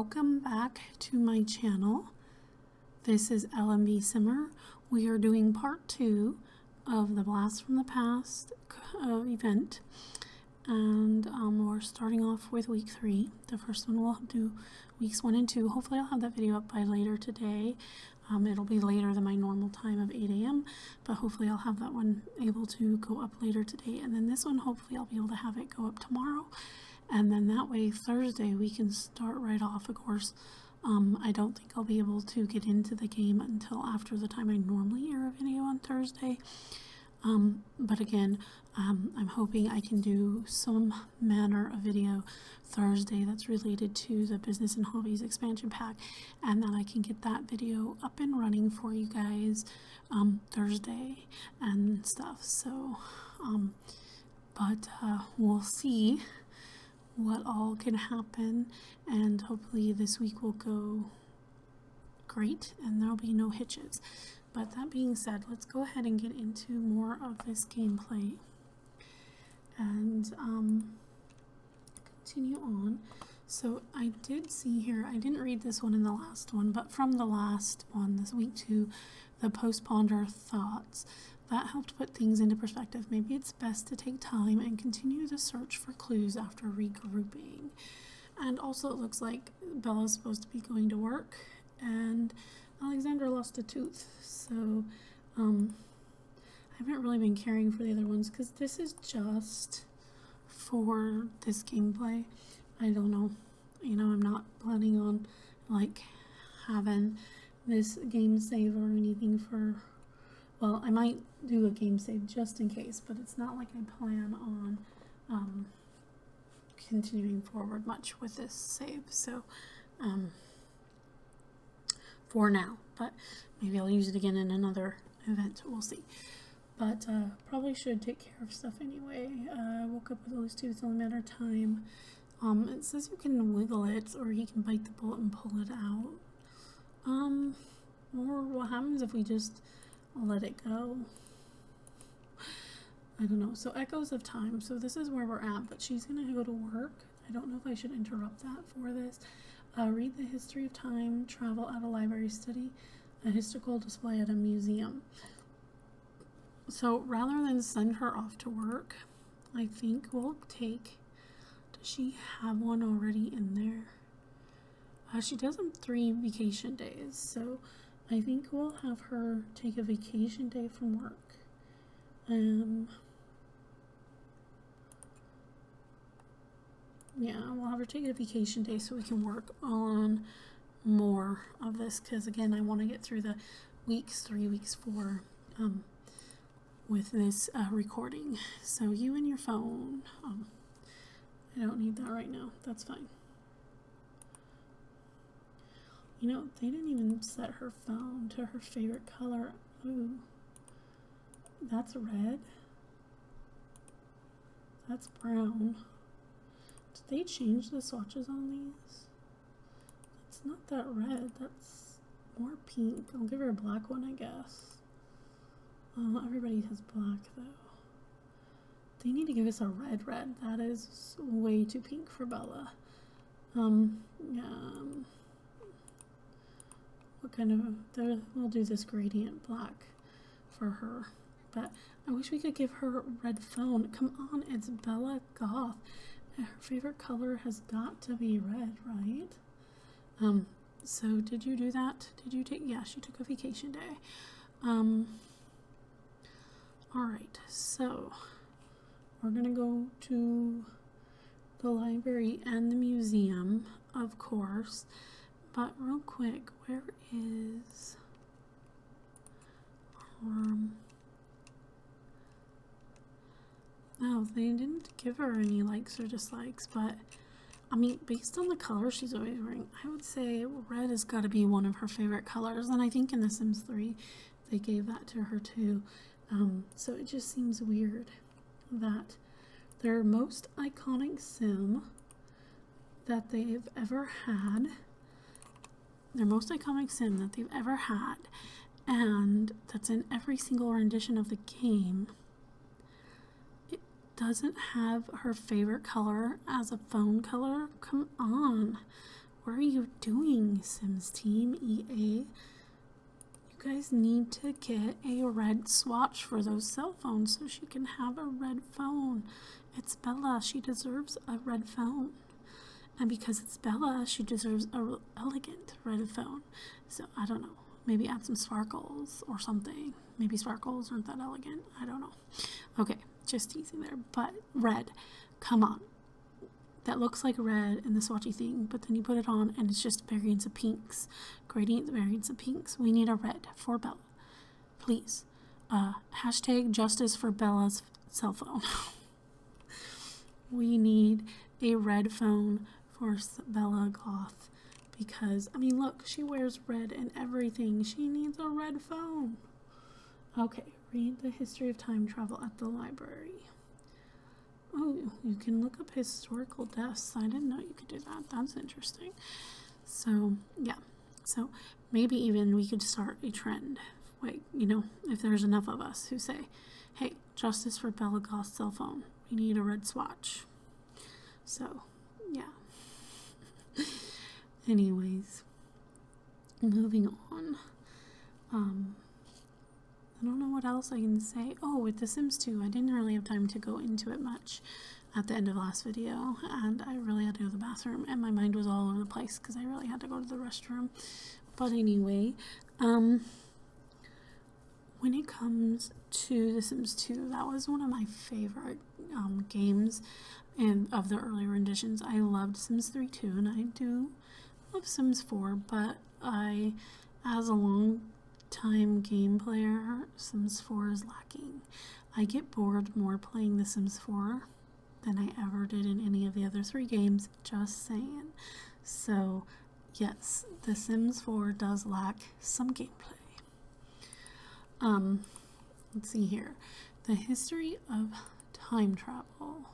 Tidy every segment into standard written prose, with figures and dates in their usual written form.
Welcome back to my channel. This is LMB Simmer. We are doing part 2 of the Blast from the Past event, and we're starting off with week 3. The first one we'll do weeks 1 and 2. Hopefully I'll have that video up by later today. It'll be later than my normal time of 8 a.m. but hopefully I'll have that one able to go up later today, and then this one hopefully I'll be able to have it go up tomorrow. And then that way Thursday we can start right off. Of course, I don't think I'll be able to get into the game until after the time I normally air a video on Thursday. But again, I'm hoping I can do some manner of video Thursday that's related to the Business and Hobbies expansion pack, and that I can get that video up and running for you guys Thursday and stuff. So, we'll see what all can happen, and hopefully this week will go great and there'll be no hitches. But that being said, let's go ahead and get into more of this gameplay and continue on. So I did see here, I didn't read this one in the last one, but from the last one, this week 2, the post-ponder thoughts, that helped put things into perspective. Maybe it's best to take time and continue the search for clues after regrouping. And also it looks like Bella's supposed to be going to work, and Alexandra lost a tooth. So I haven't really been caring for the other ones because this is just for this gameplay. I don't know. You know, I'm not planning on like having this game save or anything for, well, I might do a game save just in case, but it's not like I plan on continuing forward much with this save. So for now, but maybe I'll use it again in another event. We'll see. But probably should take care of stuff anyway. I woke up with a loose tooth. It's only a matter of time. It says you can wiggle it, or you can bite the bullet and pull it out. Or what happens if we just let it go? I don't know. So echoes of time. So this is where we're at, but she's gonna go to work. I don't know if I should interrupt that for this. Read the history of time, travel at a library, study a historical display at a museum. So rather than send her off to work, I think we'll take, does she have one already in there? She does have 3 vacation days, so I think we'll have her take a vacation day from work. Yeah, we'll have her take a vacation day so we can work on more of this, because again, I want to get through the weeks 3, weeks 4 with this recording. So you and your phone, I don't need that right now. That's fine. You know, they didn't even set her phone to her favorite color. Ooh, that's red. That's brown. Did they change the swatches on these? It's not that red. That's more pink. I'll give her a black one, I guess. Everybody has black, though. They need to give us a red. That is way too pink for Bella. What kind of, we'll do this gradient black for her. But I wish we could give her a red phone. Come on, it's Bella Goth. Her favorite color has got to be red, right? So did you do that? Did you take, yeah, she took a vacation day. Alright, so we're gonna go to the library and the museum, of course, but real quick, where is oh, they didn't give her any likes or dislikes, but I mean, based on the color she's always wearing, I would say red has got to be one of her favorite colors, and I think in The Sims 3 they gave that to her too. So it just seems weird that their most iconic sim that they've ever had, and that's in every single rendition of the game, it doesn't have her favorite color as a phone color. Come on, What are you doing, Sims Team EA? You guys need to get a red swatch for those cell phones so she can have a red phone. It's Bella. She deserves a red phone. And because it's Bella, she deserves a elegant red phone. So, I don't know. Maybe add some sparkles or something. Maybe sparkles aren't that elegant. I don't know. Okay, just teasing there. But red, come on. That looks like red in the swatchy thing, but then you put it on and it's just variants of pinks. Gradient variants of pinks. We need a red for Bella. Please. Hashtag justice for Bella's cell phone. We need a red phone for Bella Goth because, I mean, look, she wears red and everything. She needs a red phone. Okay, read the history of time travel at the library. Oh, you can look up historical deaths. I didn't know you could do that. That's interesting. So, yeah. So, maybe even we could start a trend. Wait, you know, if there's enough of us who say, hey, justice for Bella Goth's cell phone. We need a red swatch. So, yeah. Anyways, moving on. I don't know what else I can say. Oh, with The Sims 2, I didn't really have time to go into it much at the end of last video, and I really had to go to the bathroom, and my mind was all over the place because I really had to go to the restroom. But anyway, when it comes to The Sims 2, that was one of my favorite games and of the early renditions. I loved Sims 3 too, and I do love Sims 4, but as a long time game player, Sims 4 is lacking. I get bored more playing The Sims 4 than I ever did in any of the other 3 games, just saying. So, yes, The Sims 4 does lack some gameplay. Let's see here. The history of time travel.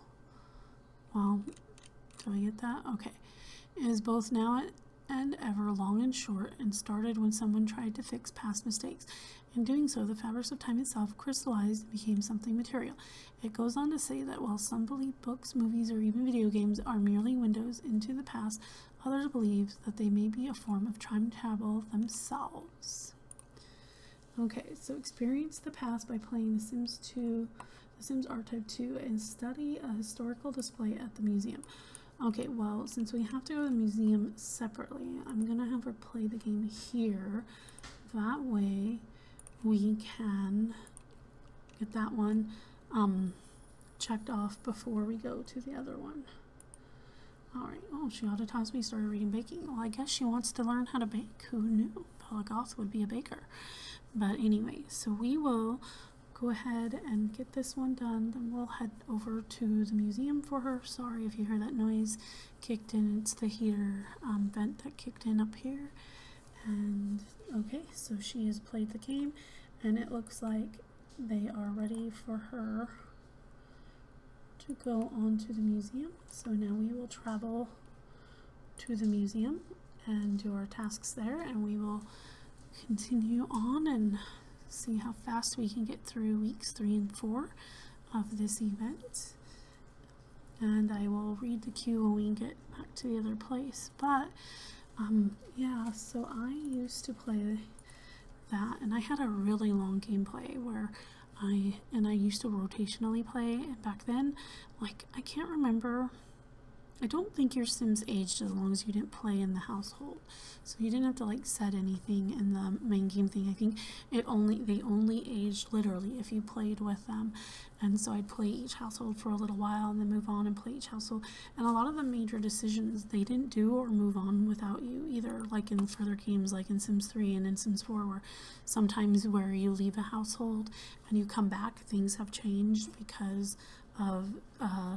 Well, do I get that? Okay. It is both now and ever long and short, and started when someone tried to fix past mistakes. In doing so, the fabrics of time itself crystallized and became something material. It goes on to say that while some believe books, movies, or even video games are merely windows into the past, others believe that they may be a form of time travel themselves. Okay, so experience the past by playing The Sims 2, The Sims R-Type 2, and study a historical display at the museum. Okay, well, since we have to go to the museum separately, I'm going to have her play the game here. That way, we can get that one checked off before we go to the other one. Alright, oh, she autonomously started reading baking. Well, I guess she wants to learn how to bake. Who knew Bella Goth would be a baker? But anyway, so we will go ahead and get this one done, then we'll head over to the museum for her. Sorry if you hear that noise kicked in. It's the heater vent that kicked in up here. And okay, so she has played the game, and it looks like they are ready for her to go on to the museum. So now we will travel to the museum and do our tasks there, and we will continue on and see how fast we can get through weeks 3 and 4 of this event. And I will read the queue when we get back to the other place. But yeah, so I used to play that, and I had a really long gameplay where I used to rotationally play, and back then, like, I can't remember. I don't think your Sims aged as long as you didn't play in the household. So you didn't have to like set anything in the main game thing. I think they only aged literally if you played with them. And so I'd play each household for a little while and then move on and play each household. And a lot of the major decisions they didn't do or move on without you either, like in further games like in Sims 3 and in Sims 4, where sometimes where you leave a household and you come back, things have changed because of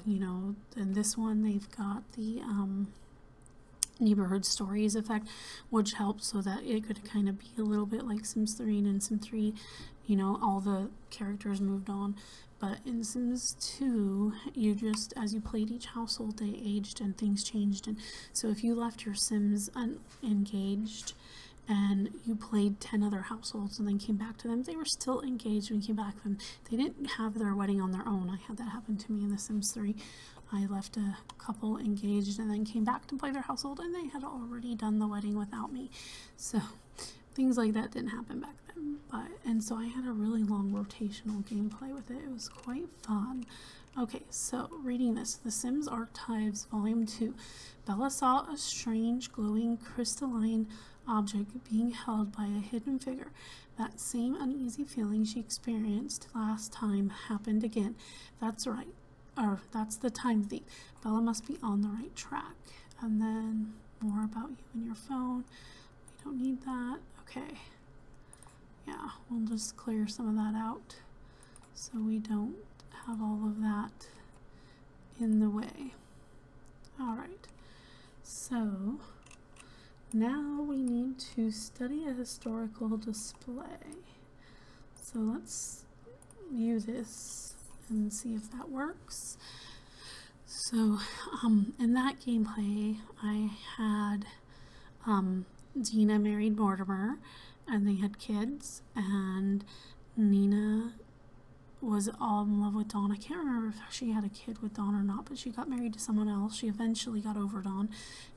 you know, in this one they've got the neighborhood stories effect, which helps so that it could kind of be a little bit like Sims 3, and in Sims 3, you know, all the characters moved on. But in Sims 2, you just, as you played each household, they aged and things changed. And so if you left your Sims unengaged and you played 10 other households and then came back to them, they were still engaged when you came back to them. They didn't have their wedding on their own. I had that happen to me in The Sims 3. I left a couple engaged and then came back to play their household, and they had already done the wedding without me. So things like that didn't happen back then. And so I had a really long rotational gameplay with it. It was quite fun. Okay, so reading this, The Sims Archives Volume 2. Bella saw a strange, glowing, crystalline object being held by a hidden figure. That same uneasy feeling she experienced last time happened again. That's right. Or that's the time thief. Bella must be on the right track. And then more about you and your phone. We don't need that. Okay. Yeah, we'll just clear some of that out so we don't have all of that in the way. All right. So now we need to study a historical display. So let's view this and see if that works. So in that gameplay, I had Dina married Mortimer, and they had kids, and Nina was all in love with Dawn. I can't remember if she had a kid with Dawn or not, but she got married to someone else. She eventually got over Dawn,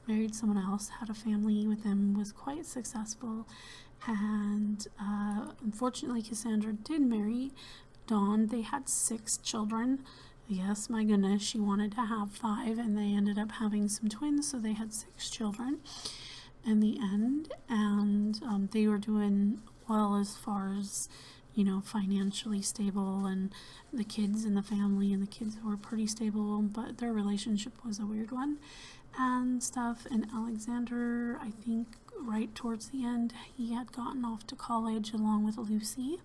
married someone else, had a family with them, was quite successful, and unfortunately Cassandra did marry Dawn. They had 6 children. Yes, my goodness, she wanted to have 5, and they ended up having some twins, so they had 6 children in the end, and they were doing well as far as, you know, financially stable, and the kids and the family and the kids were pretty stable, but their relationship was a weird one and stuff. And Alexander, I think right towards the end, he had gotten off to college along with Lucy,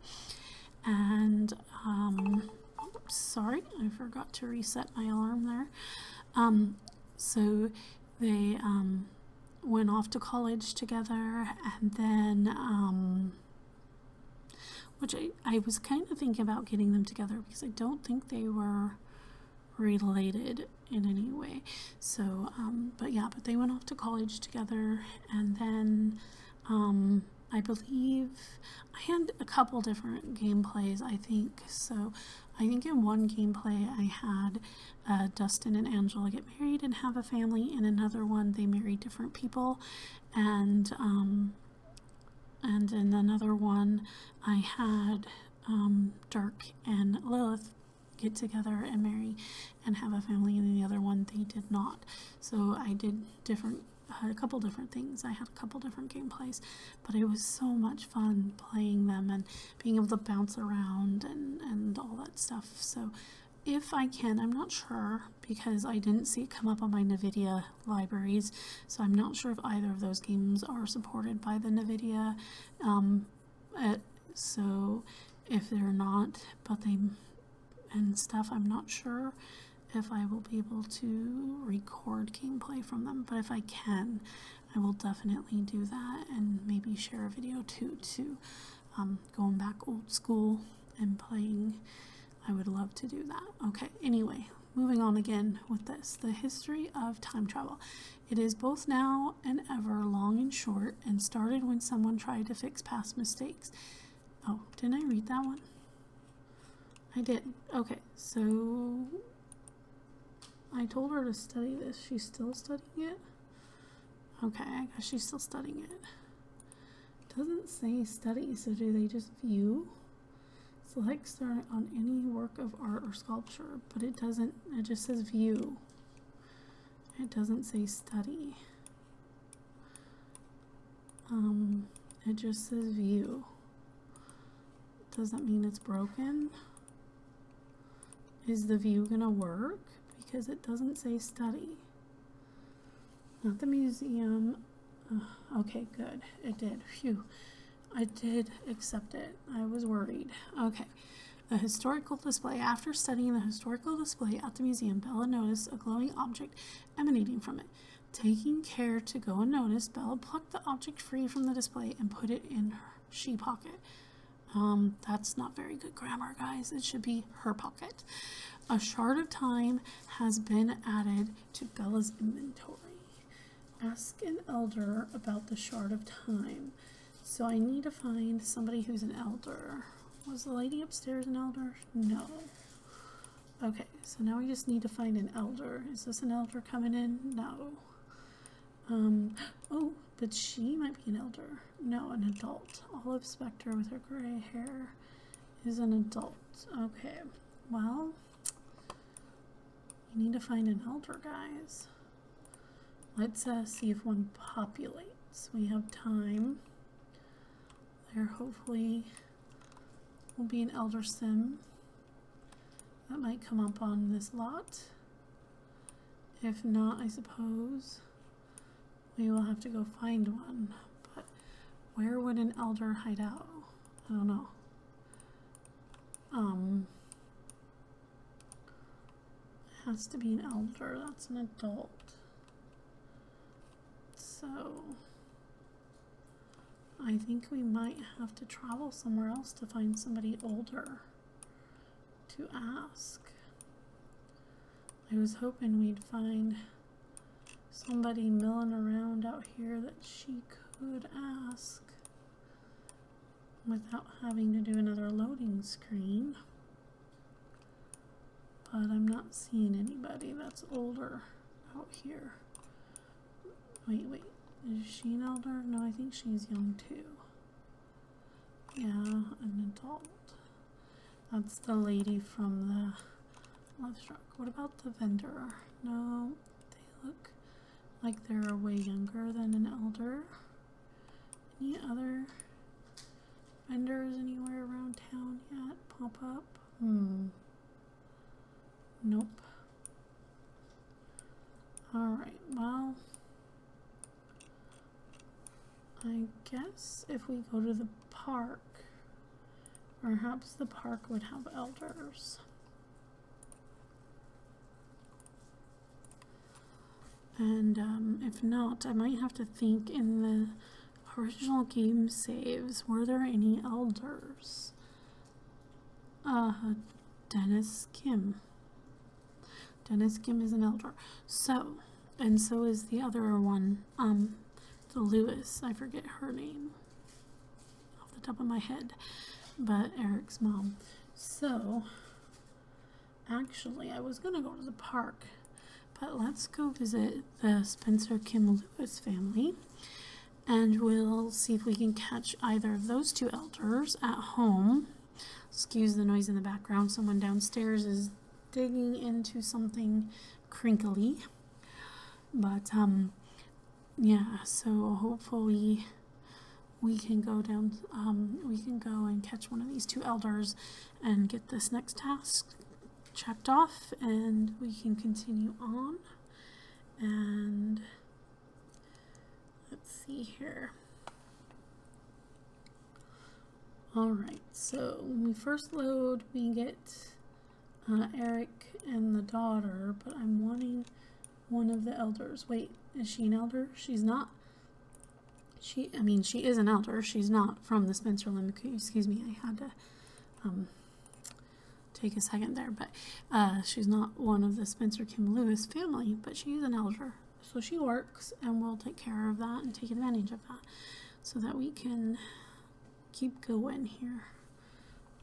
and sorry, I forgot to reset my alarm there. So they went off to college together, and then which I was kind of thinking about getting them together because I don't think they were related in any way. So but they went off to college together, and then I believe I had a couple different gameplays, I think. So I think in one gameplay I had Dustin and Angela get married and have a family. In another one they married different people, and in another one I had Dirk and Lilith get together and marry and have a family, and in the other one they did not. So I did a couple different things. I had a couple different gameplays, but it was so much fun playing them and being able to bounce around and all that stuff. So if I can, I'm not sure because I didn't see it come up on my NVIDIA libraries, so I'm not sure if either of those games are supported by the NVIDIA. So if they're not, but they and stuff, I'm not sure if I will be able to record gameplay from them, but if I can, I will definitely do that and maybe share a video too, going back old school and playing. I would love to do that. Okay, anyway, moving on again with this. The history of time travel. It is both now and ever, long and short, and started when someone tried to fix past mistakes. Oh, didn't I read that one? I did. Okay, so I told her to study this. She's still studying it? Okay, I guess she's still studying it. It doesn't say study, so do they just view? Select start on any work of art or sculpture, but it doesn't, it just says view. It doesn't say study. It just says view. Does that mean it's broken? Is the view gonna work? Because it doesn't say study. Not the museum. Okay, good. It did. Phew. I did accept it. I was worried. Okay. The historical display. After studying the historical display at the museum, Bella noticed a glowing object emanating from it. Taking care to go unnoticed, Bella plucked the object free from the display and put it in her she pocket. That's not very good grammar, guys. It should be her pocket. A shard of time has been added to Bella's inventory. Ask an elder about the shard of time. So I need to find somebody who's an elder. Was the lady upstairs an elder? No. Okay, so now we just need to find an elder. Is this an elder coming in? No. Oh, but she might be an elder. No, an adult. Olive Spectre with her gray hair is an adult. Okay, well, we need to find an elder, guys. Let's see if one populates. We have time. There hopefully will be an elder sim that might come up on this lot. If not, I suppose we will have to go find one. But where would an elder hide out? I don't know. It has to be an elder. That's an adult. So I think we might have to travel somewhere else to find somebody older to ask. I was hoping we'd find somebody milling around out here that she could ask without having to do another loading screen. But I'm not seeing anybody that's older out here. Wait, is she an elder? No, I think she's young too. Yeah, an adult. That's the lady from the Love Struck. What about the vendor? No, they look like they're way younger than an elder. Any other vendors anywhere around town yet pop up? Nope. Alright, well, I guess if we go to the park, perhaps the park would have elders. And if not, I might have to think in the original game saves, were there any elders? Dennis Kim. Dennis Kim is an elder. So, and so is the other one, the Lewis, I forget her name off the top of my head, but Eric's mom. So, actually, I was gonna go to the park, but let's go visit the Spencer Kim Lewis family, and we'll see if we can catch either of those two elders at home. Excuse the noise in the background. Someone downstairs is digging into something crinkly. But, yeah, so hopefully we can go down, we can go and catch one of these two elders and get this next task checked off, and we can continue on. And let's see here. Alright, so when we first load, we get Eric and the daughter, but I'm wanting one of the elders. Wait, is she an elder? She's not. She is an elder. She's not from the Spencer Limerick. Excuse me, I had to take a second there, but she's not one of the Spencer Kim Lewis family, but she's an elder. So she works, and we'll take care of that and take advantage of that so that we can keep going here.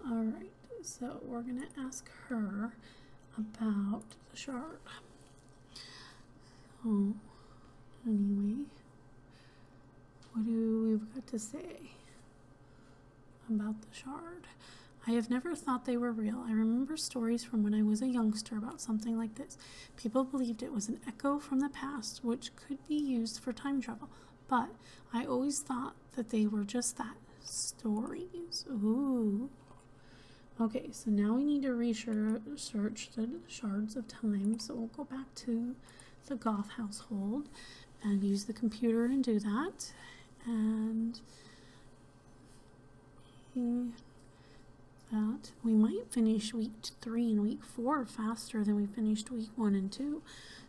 Alright, so we're going to ask her about the shard. So, anyway, what do we've got to say about the shard? I have never thought they were real. I remember stories from when I was a youngster about something like this. People believed it was an echo from the past, which could be used for time travel. But I always thought that they were just that, stories. Ooh. Okay, so now we need to research the shards of time. So we'll go back to the Goth household and use the computer and do that. And that we might finish week 3 and week 4 faster than we finished week 1 and 2.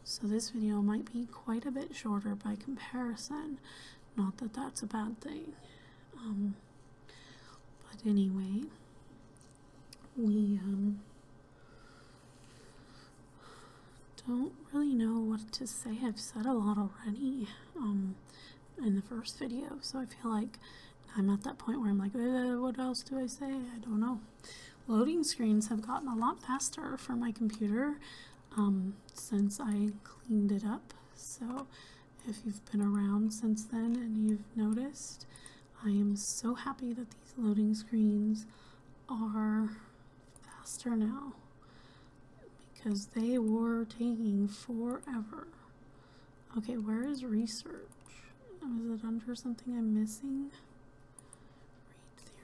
So this video might be quite a bit shorter by comparison. Not that that's a bad thing. But anyway, we don't really know what to say. I've said a lot already in the first video, so I feel like I'm at that point where I'm like, what else do I say? I don't know. loading screens have gotten a lot faster for my computer since I cleaned it up. So if you've been around since then and you've noticed, I am so happy that these loading screens are faster now because they were taking forever. Okay, where is research? Is it under something I'm missing?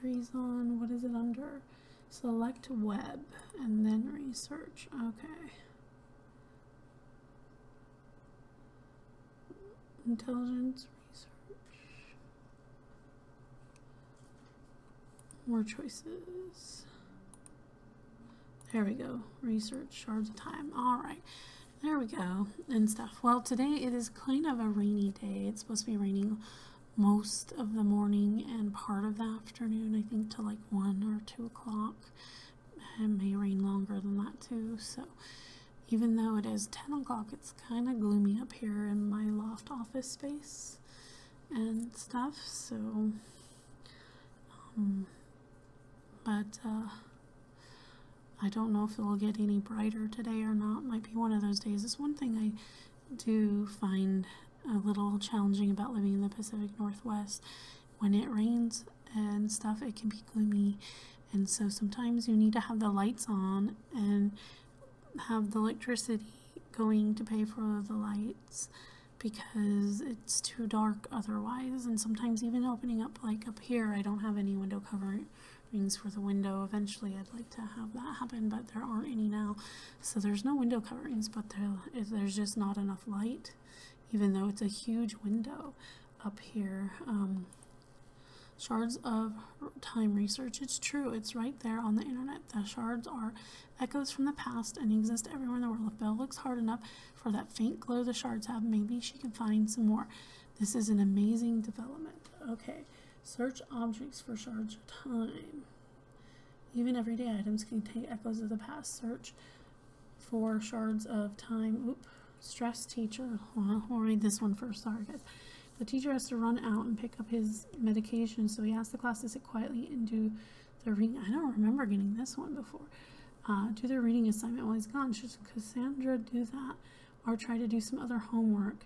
Read theories on, what is it under? Select web and then research. Okay. Intelligence, research. More choices. There we go. Research, shards of time. All right. There we go. And stuff. Well, today it is kind of a rainy day. It's supposed to be raining most of the morning and part of the afternoon, I think, to like 1 or 2 o'clock. It may rain longer than that too. So even though it is 10 o'clock, it's kind of gloomy up here in my loft office space and stuff. So, I don't know if it will get any brighter today or not. Might be one of those days. It's one thing I do find a little challenging about living in the Pacific Northwest. When it rains and stuff, it can be gloomy. And so sometimes you need to have the lights on and have the electricity going to pay for the lights because it's too dark otherwise. And sometimes even opening up, like up here, I don't have any window coverings for the window. Eventually I'd like to have that happen, but there aren't any now. So there's no window coverings, but there's just not enough light, even though it's a huge window up here. Shards of time research. It's true. It's right there on the internet. The shards are echoes from the past and exist everywhere in the world. If Belle looks hard enough for that faint glow the shards have, maybe she can find some more. This is an amazing development. Okay. Search objects for shards of time. Even everyday items contain echoes of the past. Search for shards of time. Oop. Stress teacher. Well, we'll read this one first. Sorry, guys. The teacher has to run out and pick up his medication, so he asks the class to sit quietly and do the reading. I don't remember getting this one before. Do their reading assignment while he's gone. Should Cassandra do that or try to do some other homework?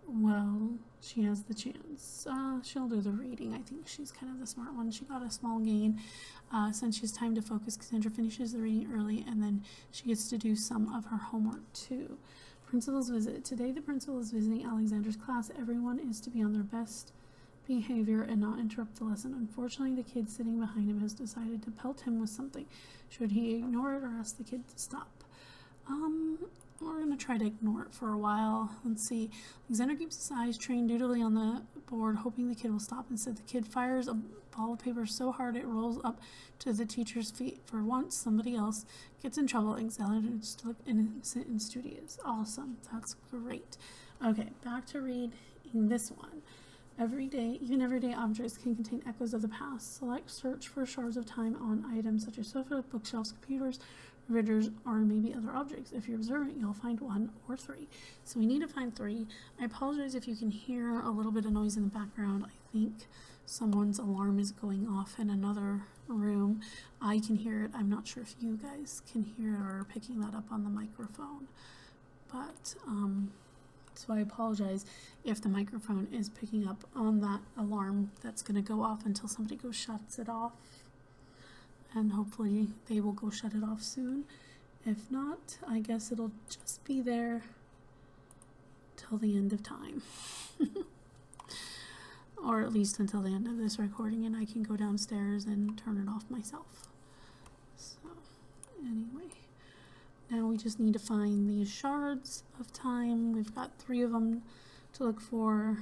Well, she has the chance. She'll do the reading. I think she's kind of the smart one. She got a small gain. Since she has time to focus, Cassandra finishes the reading early, and then she gets to do some of her homework too. Principal's visit. Today the principal is visiting Alexander's class. Everyone is to be on their best behavior and not interrupt the lesson. Unfortunately, the kid sitting behind him has decided to pelt him with something. Should he ignore it or ask the kid to stop? We're going to try to ignore it for a while. Let's see. Alexander keeps his eyes trained dutifully on the board, hoping the kid will stop. Instead, the kid fires a ball of paper so hard it rolls up to the teacher's feet. For once, somebody else gets in trouble. Alexander just look innocent and studious. Awesome. That's great. Okay, back to reading this one. Even everyday objects can contain echoes of the past. Select search for shards of time on items such as sofa, bookshelves, computers, refrigerators, or maybe other objects. If you're observant, you'll find 1 or 3. So we need to find 3. I apologize if you can hear a little bit of noise in the background. I think someone's alarm is going off in another room. I can hear it. I'm not sure if you guys can hear it or are picking that up on the microphone. But, so I apologize if the microphone is picking up on that alarm that's going to go off until somebody goes shuts it off. And hopefully they will go shut it off soon. If not, I guess it'll just be there till the end of time. Or at least until the end of this recording, and I can go downstairs and turn it off myself. So, anyway. Now we just need to find these shards of time. We've got 3 of them to look for.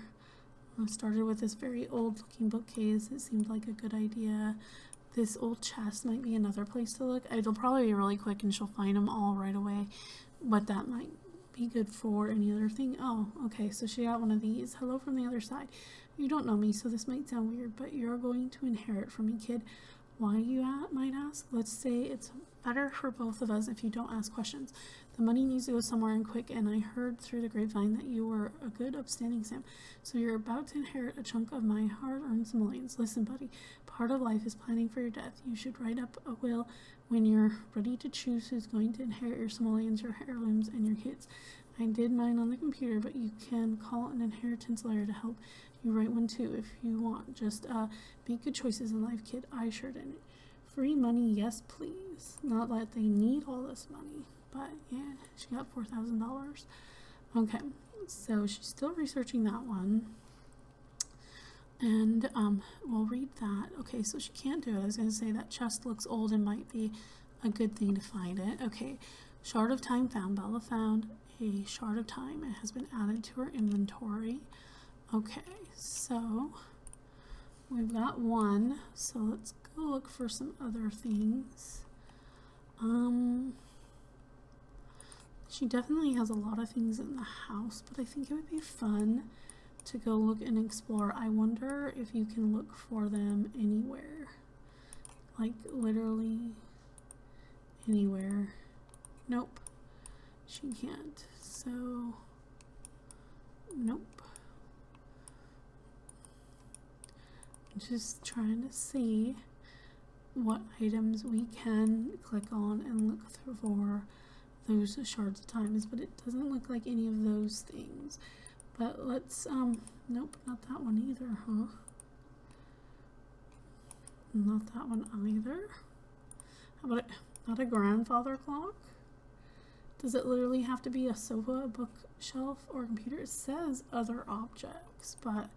I started with this very old looking bookcase. It seemed like a good idea. This old chest might be another place to look. It'll probably be really quick and she'll find them all right away. But that might be good for any other thing. Oh, okay, so she got one of these. Hello from the other side. You don't know me, so this might sound weird, but you're going to inherit from me, kid. Why, you might ask? Let's say it's better for both of us if you don't ask questions. The money needs to go somewhere and quick, and I heard through the grapevine that you were a good, upstanding Sam. So you're about to inherit a chunk of my hard-earned simoleons. Listen, buddy, part of life is planning for your death. You should write up a will when you're ready to choose who's going to inherit your simoleons, your heirlooms, and your kids. I did mine on the computer, but you can call an inheritance lawyer to help you write one too if you want. Just make good choices in life, kid. I sure didn't. Free money, yes, please. Not that they need all this money, but yeah, she got $4,000. Okay, so she's still researching that one. And we'll read that. Okay, so she can't do it. I was going to say that chest looks old and might be a good thing to find it. Okay, shard of time found. Bella found a shard of time. It has been added to her inventory. Okay, so we've got one. So let's go look for some other things. She definitely has a lot of things in the house, but I think it would be fun to go look and explore. I wonder if you can look for them anywhere. Like literally anywhere. Nope. She can't. So nope. Just trying to see what items we can click on and look through for those shards of times, but it doesn't look like any of those things. But let's nope, not that one either, huh? Not that one either. How about it? Not a grandfather clock? Does it literally have to be a sofa, a bookshelf, or a computer? It says other objects, but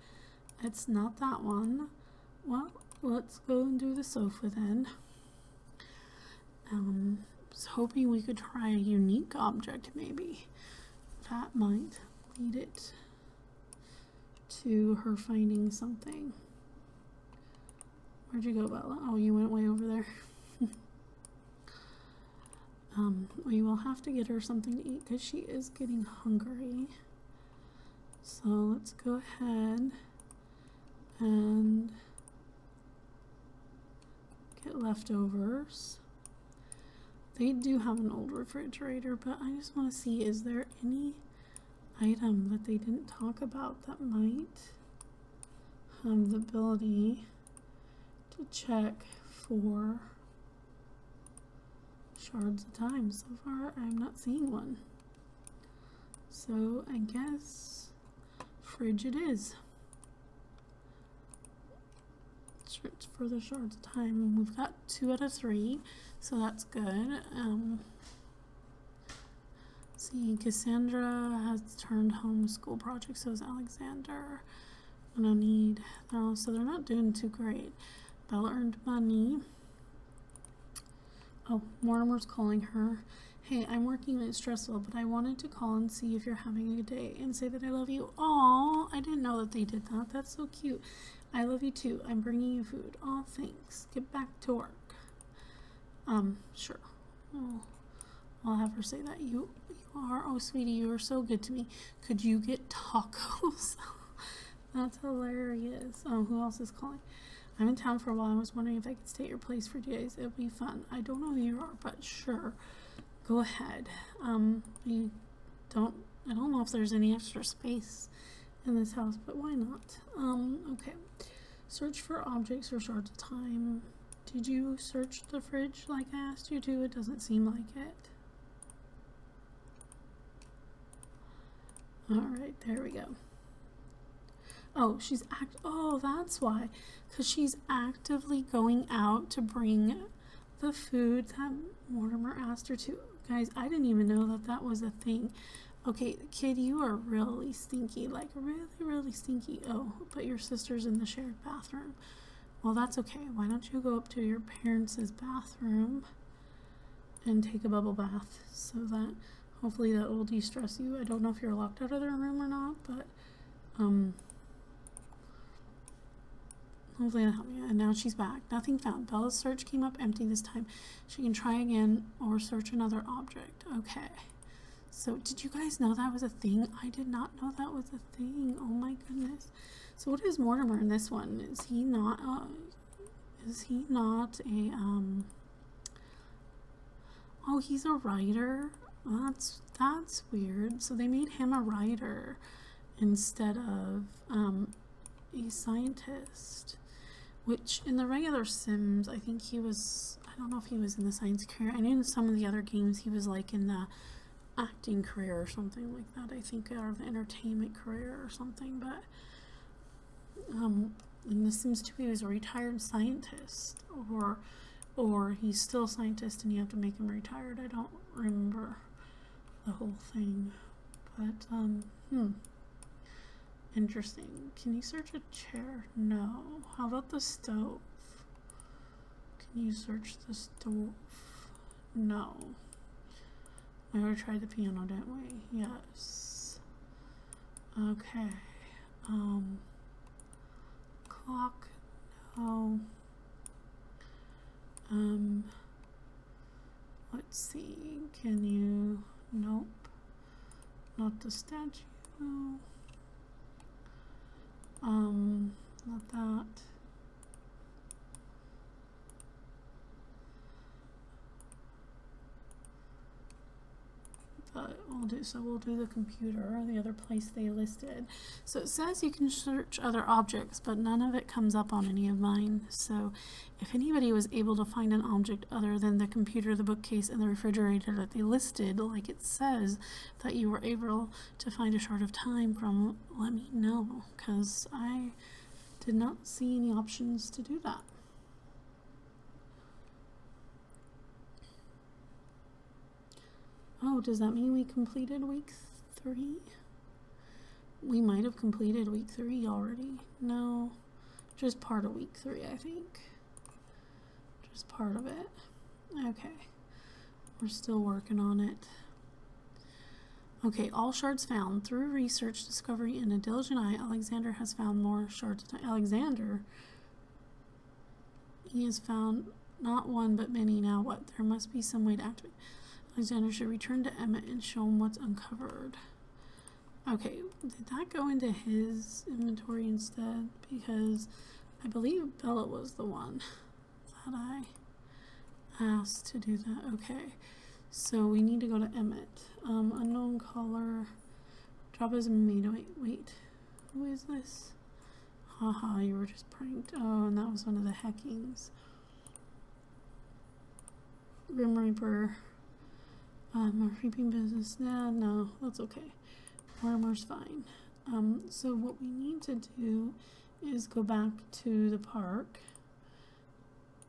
it's not that one. Well, let's go and do the sofa then. I was hoping we could try a unique object maybe. That might lead it to her finding something. Where'd you go, Bella? Oh, you went way over there. We will have to get her something to eat because she is getting hungry. So let's go ahead and get leftovers. They do have an old refrigerator, but I just want to see, is there any item that they didn't talk about that might have the ability to check for shards of time? So far, I'm not seeing one. So I guess fridge it is. Search for the shards of time, and we've got 2 out of 3, so that's good. See, Cassandra has turned home with school projects, so is Alexander. No need. No, so they're not doing too great. Bella earned money. Oh, Mortimer's calling her. Hey, I'm working and it's stressful, but I wanted to call and see if you're having a good day and say that I love you. Aw, I didn't know that they did that. That's so cute. I love you too. I'm bringing you food. Aw, thanks. Get back to work. Sure. I'll have her say that. You are, oh sweetie, you are so good to me. Could you get tacos? That's hilarious. Oh, who else is calling? I'm in town for a while. I was wondering if I could stay at your place for 2 days. It would be fun. I don't know who you are, but sure. Go ahead. I don't know if there's any extra space in this house, but why not? Okay. Search for objects or shards of time. Did you search the fridge like I asked you to? It doesn't seem like it. Alright, there we go. Oh, oh, that's why. Because she's actively going out to bring the food that Mortimer asked her to. Guys, I didn't even know that that was a thing. Okay, kid, you are really stinky. Like, really, really stinky. Oh, but your sister's in the shared bathroom. Well, that's okay. Why don't you go up to your parents' bathroom and take a bubble bath so that hopefully that will de-stress you. I don't know if you're locked out of their room or not, but hopefully that'll help you. And now she's back. Nothing found. Bella's search came up empty this time. She can try again or search another object. Okay. So did you guys know that was a thing? I did not know that was a thing. Oh my goodness. So what is Mortimer in this one? Is he not a oh, he's a writer. Well, that's weird. So they made him a writer instead of a scientist. Which in the regular Sims, I think he was. I don't know if he was in the science career. I know in some of the other games he was like in the acting career or something like that. I think, or the entertainment career or something. But in The Sims 2, he was a retired scientist, or he's still a scientist and you have to make him retired. I don't remember the whole thing, but interesting. Can you search a chair? No. How about the stove? Can you search the stove? No. We already tried the piano, didn't we? Yes. Okay. Clock? No. Let's see. Can you? Nope. Not the statue. Not that. But we'll do the computer, the other place they listed. So it says you can search other objects, but none of it comes up on any of mine. So if anybody was able to find an object other than the computer, the bookcase, and the refrigerator that they listed, like it says that you were able to find a Shard of Time from, let me know, because I did not see any options to do that. Oh, does that mean we completed week 3? We might have completed week 3 already. No, just part of week 3, I think. Just part of it. Okay, we're still working on it. Okay, all shards found. Through research, discovery, and a diligent eye, Alexander has found more shards. Alexander? He has found not one, but many. Now what? There must be some way to activate. Alexander should return to Emmett and show him what's uncovered. Okay, did that go into his inventory instead? Because I believe Bella was the one that I asked to do that. Okay, so we need to go to Emmett. Unknown caller. Job as a maid. Wait. Who is this? Haha, you were just pranked. Oh, and that was one of the hackings. Grim Reaper. A reaping business. Nah, no, that's okay. Farmer's fine. So what we need to do is go back to the park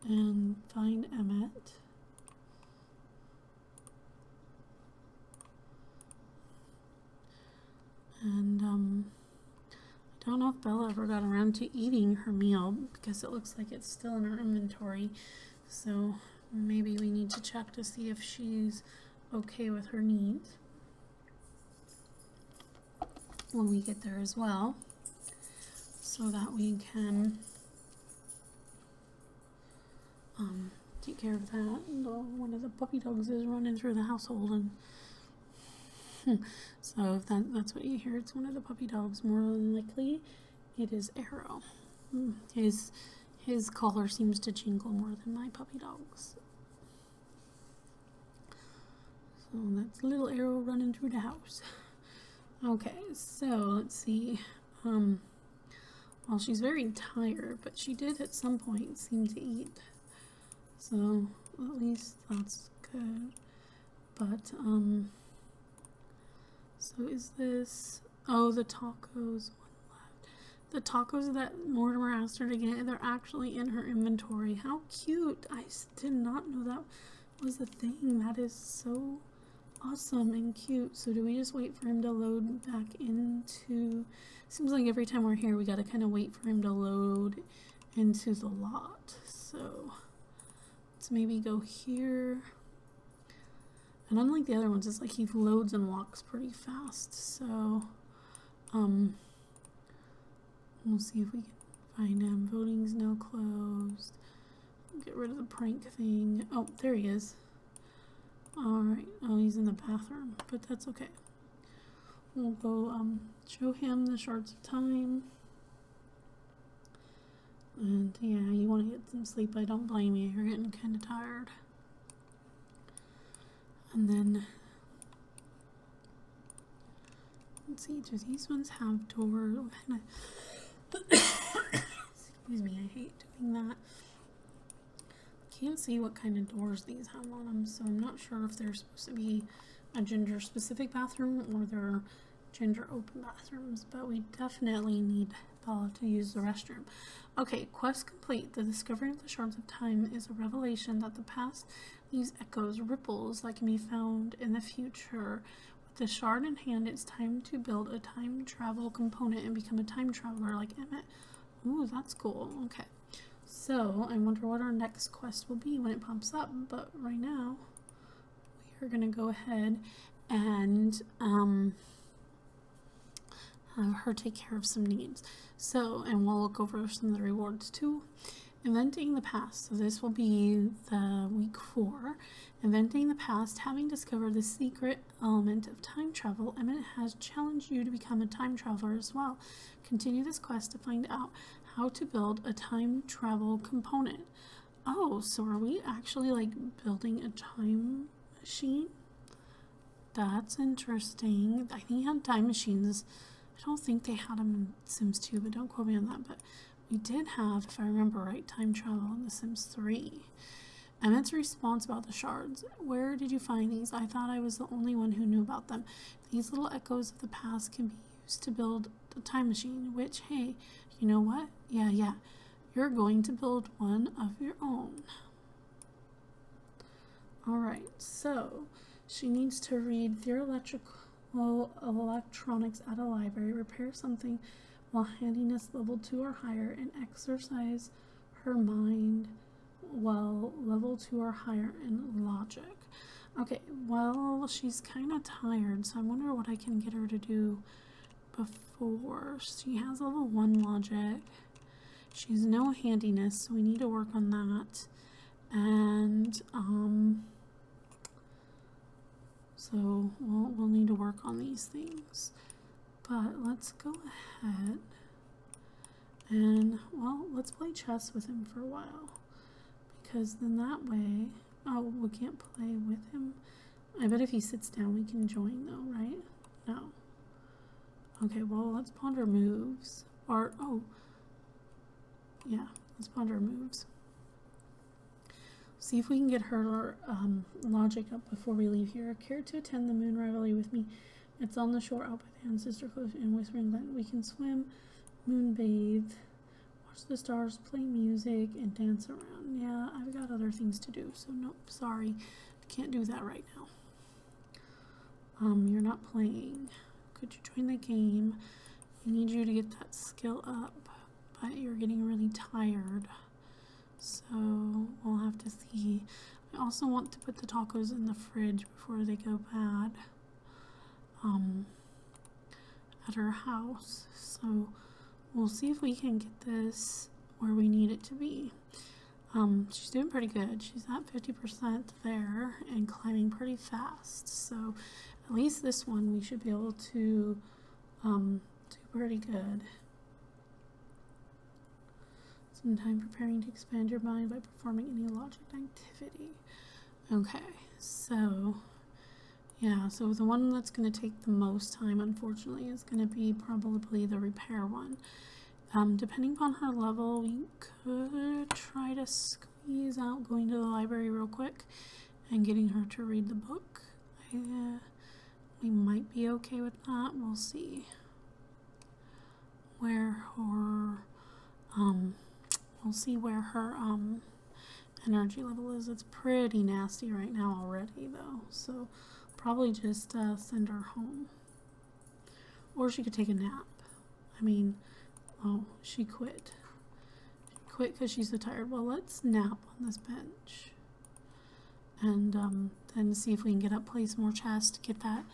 and find Emmett. And I don't know if Bella ever got around to eating her meal because it looks like it's still in her inventory. So maybe we need to check to see if she's okay with her needs when we get there as well, so that we can take care of that. And one of the puppy dogs is running through the household, and so if that's what you hear, it's one of the puppy dogs. More than likely it is Arrow. His collar seems to jingle more than my puppy dog's. So that's little Arrow running through the house. Okay, so let's see. Well, she's very tired, but she did at some point seem to eat. So at least that's good. But so is this? Oh, the tacos. One left. The tacos that Mortimer asked her to get, they're actually in her inventory. How cute! I did not know that was a thing. That is so awesome and cute. So do we just wait for him to load back into, seems like every time we're here we gotta kind of wait for him to load into the lot. So let's maybe go here, and unlike the other ones, it's like he loads and walks pretty fast. So we'll see if we can find him. Voting's now closed. Get rid of the prank thing. Oh, there he is. Alright, oh, he's in the bathroom, but that's okay. We'll go show him the Shards of Time. And yeah, you want to get some sleep. I don't blame you. You're getting kind of tired. And then Let's see, do these ones have doors? Excuse me, I hate doing that. Can't see what kind of doors these have on them, so I'm not sure if they're supposed to be a gender specific bathroom or they're gender open bathrooms, but we definitely need Bella to use the restroom. Okay, quest complete. The discovery of the shards of time is a revelation that the past leaves echoes, ripples that can be found in the future. With the shard in hand, it's time to build a time travel component and become a time traveler like Emmett. Ooh, that's cool. Okay. So, I wonder what our next quest will be when it pops up, but right now, we are going to go ahead and have her take care of some needs. So, and we'll look over some of the rewards too. Inventing the past. So this will be the week 4. Inventing the past. Having discovered the secret element of time travel, Emmett has challenged you to become a time traveler as well. Continue this quest to find out how to build a time travel component. Oh, so are we actually like building a time machine? That's interesting. I think he had time machines. I don't think they had them in Sims 2, but don't quote me on that. But we did have, if I remember right, time travel in The Sims 3. Emmett's response about the shards. Where did you find these? I thought I was the only one who knew about them. These little echoes of the past can be used to build a time machine, which, hey, you know what? Yeah. You're going to build one of your own. Alright, so she needs to read theoretical electronics at a library, repair something while handiness level 2 or higher, and exercise her mind while level 2 or higher in logic. Okay, well, she's kind of tired, so I wonder what I can get her to do before. She has level 1 logic. She's no handiness, so we need to work on that. And, so we'll need to work on these things. But let's go ahead and, well, let's play chess with him for a while. Because then that way, oh, we can't play with him. I bet if he sits down we can join though, right? No. Okay, well, let's ponder moves. Or, oh, yeah, let's ponder moves. See if we can get her logic up before we leave here. Care to attend the moon rivalry with me? It's on the shore out by the ancestor cliff in Whispering Glen. We can swim, moon bathe, watch the stars, play music, and dance around. Yeah, I've got other things to do, so nope, sorry. I can't do that right now. You're not playing. Could you join the game? I need you to get that skill up, but you're getting really tired. So we'll have to see. I also want to put the tacos in the fridge before they go bad at her house. So we'll see if we can get this where we need it to be. She's doing pretty good. She's at 50% there and climbing pretty fast. So at least this one we should be able to do pretty good. Some time preparing to expand your mind by performing any logic activity. Okay, so yeah, so the one that's going to take the most time, unfortunately, is going to be probably the repair one. Depending upon her level, we could try to squeeze out going to the library real quick and getting her to read the book. We might be okay with that. We'll see where her we'll see where her energy level is. It's pretty nasty right now already though, so probably just send her home, or she could take a nap. I mean, oh, she quit because she's so tired. Well, let's nap on this bench and then see if we can get up, play some more chess to get that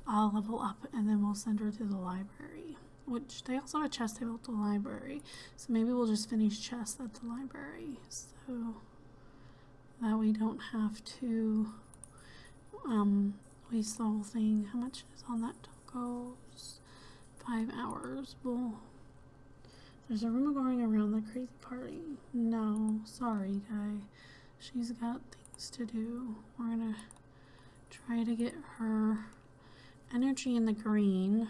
level up, and then we'll send her to the library, which they also have a chess table at the library, so maybe we'll just finish chess at the library so that we don't have to waste the whole thing. How much is on that tacos? 5 hours. Well, there's a rumor going around the crazy party. No, sorry guy, she's got things to do. We're gonna try to get her energy in the green.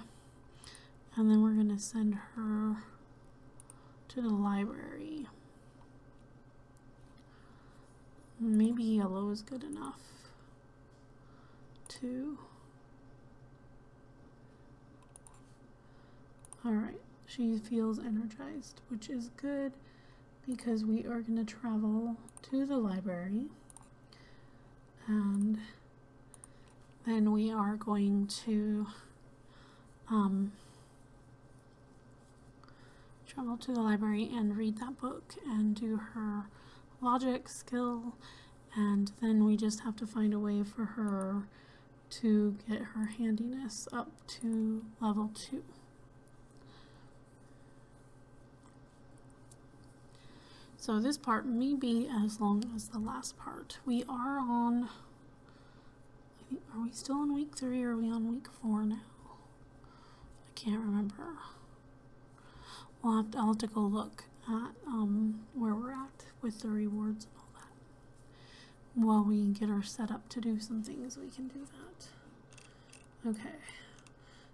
And then we're going to send her to the library. Maybe yellow is good enough too. Alright, she feels energized, which is good because we are going to travel to the library. And then we are going to travel to the library and read that book and do her logic skill, and then we just have to find a way for her to get her handiness up to level 2. So this part may be as long as the last part. We are on, I think, are we still on week 3 or are we on week 4 now? I can't remember. I'll have to go look at where we're at with the rewards and all that. While we get her set up to do some things, we can do that. Okay.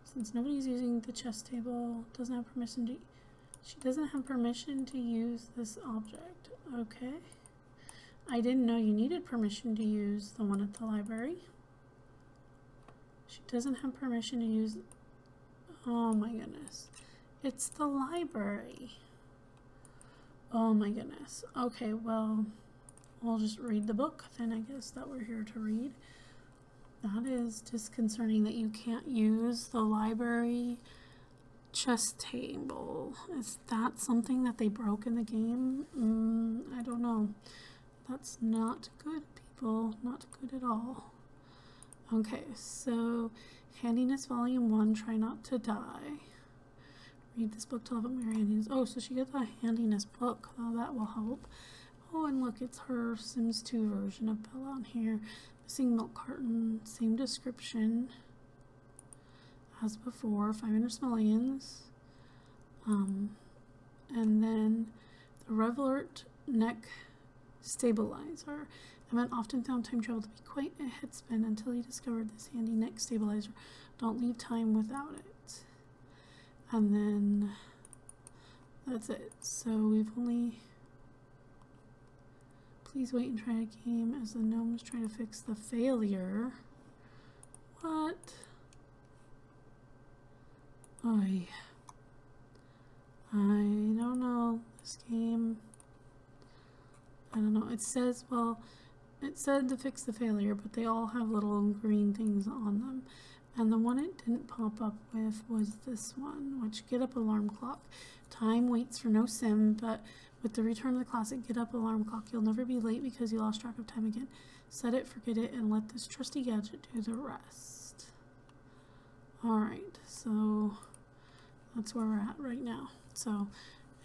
Since nobody's using the chess table, doesn't have permission to... She doesn't have permission to use this object. Okay. I didn't know you needed permission to use the one at the library. She doesn't have permission to use... Oh my goodness. It's the library. Oh my goodness. Okay, well, we'll just read the book then, I guess, that we're here to read. That is disconcerting that you can't use the library chess table. Is that something that they broke in the game? I don't know. That's not good, people. Not good at all. Okay, so Handiness Volume 1, Try Not to Die. Read this book to level up your handiness. Oh, so she gets a handiness book. Oh, that will help. Oh, and look, it's her Sims 2 version of Bella on here. Missing milk carton, same description as before. 500 simoleons. And then the Revelert neck stabilizer. Emmett often found time travel to be quite a head spin until he discovered this handy neck stabilizer. Don't leave time without it. And then that's it. So we've only... Please wait and try a game as the gnomes try to fix the failure. What? Oy. I don't know. This game... I don't know. It says, well, it said to fix the failure, but they all have little green things on them. And the one it didn't pop up with was this one, which Get Up Alarm Clock. Time waits for no sim, but with the return of the classic Get Up Alarm Clock, you'll never be late because you lost track of time again. Set it, forget it, and let this trusty gadget do the rest. Alright, so that's where we're at right now. So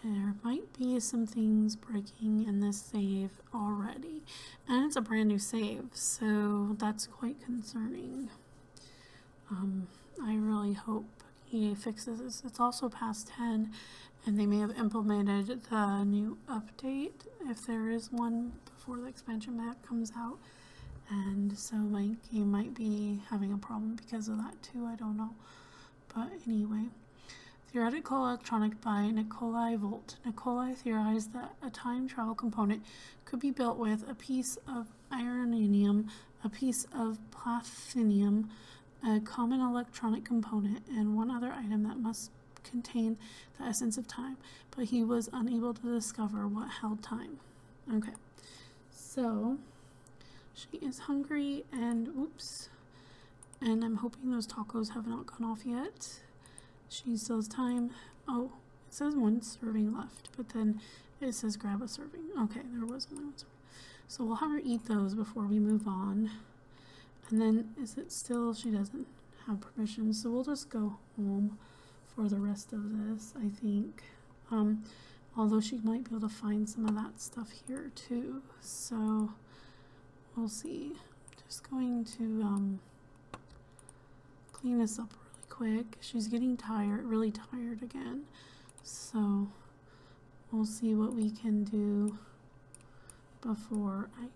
there might be some things breaking in this save already. And it's a brand new save, so that's quite concerning. I really hope EA fixes this. It's also past 10, and they may have implemented the new update, if there is one, before the expansion pack comes out. And so my game might be having a problem because of that too, I don't know. But anyway, Theoretical Electronic by Nikolai Volt. Nikolai theorized that a time travel component could be built with a piece of iranium, a piece of platinum, a common electronic component, and one other item that must contain the essence of time, but he was unable to discover what held time. Okay, so she is hungry and oops, and I'm hoping those tacos have not gone off yet. She still has time. Oh, it says 1 serving left, but then it says grab a serving. Okay, there was only 1 serving. So we'll have her eat those before we move on. And then, is it still, she doesn't have permission, so we'll just go home for the rest of this, I think. Although she might be able to find some of that stuff here too, so we'll see. Just going to clean this up really quick. She's getting tired, really tired again, so we'll see what we can do before I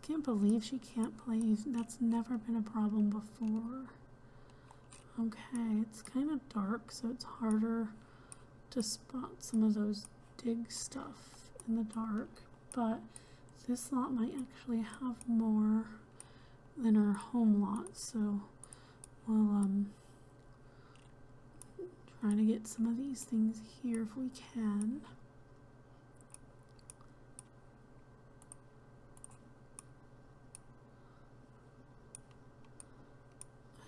can't believe she can't play. That's never been a problem before. Okay, it's kind of dark, so it's harder to spot some of those dig stuff in the dark, but this lot might actually have more than our home lot, so we'll try to get some of these things here if we can.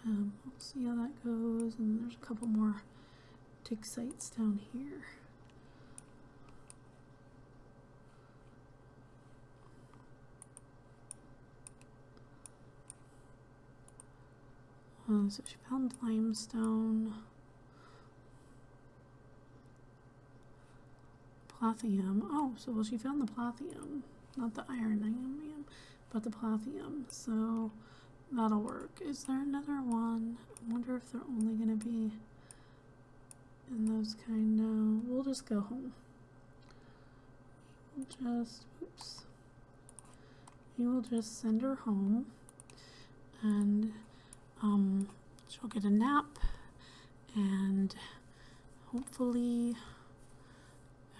We'll see how that goes, and there's a couple more dig sites down here. So she found limestone, plathium. Oh, so well, she found the plathium, not the ironium, but the plathium. So that'll work. Is there another one? I wonder if they're only going to be in those kind of... We'll just go home. We will just send her home, and she'll get a nap, and hopefully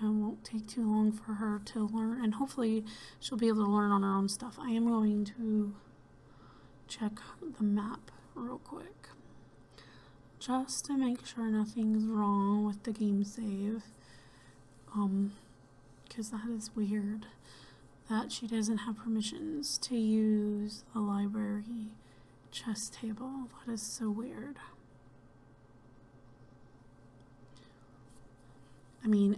it won't take too long for her to learn, and hopefully she'll be able to learn on her own stuff. I am going to check the map real quick just to make sure nothing's wrong with the game save, because that is weird that she doesn't have permissions to use the library chess table. That is so weird. I mean,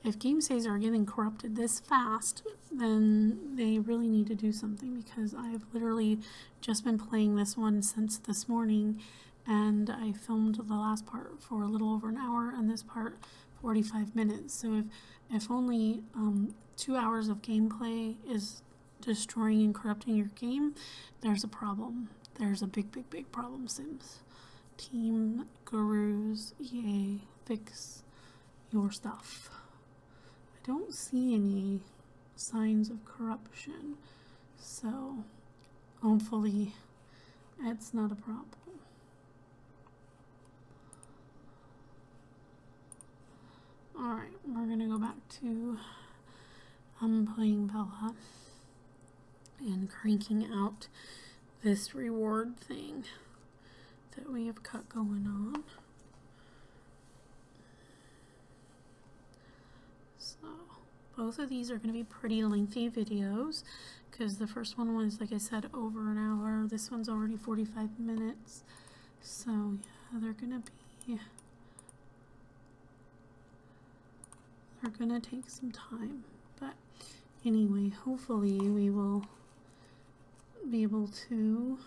if game saves are getting corrupted this fast, then they really need to do something, because I've literally just been playing this one since this morning, and I filmed the last part for a little over an hour and this part 45 minutes. So if only 2 hours of gameplay is destroying and corrupting your game, there's a problem. There's a big problem, Sims. Team Gurus, EA, fix your stuff. I don't see any signs of corruption, so hopefully it's not a problem. Alright, we're gonna go back to playing Bella and cranking out this reward thing that we have got going on. So both of these are going to be pretty lengthy videos, because the first one was, like I said, over an hour. This one's already 45 minutes. So yeah, they're going to take some time. But anyway, hopefully we will be able to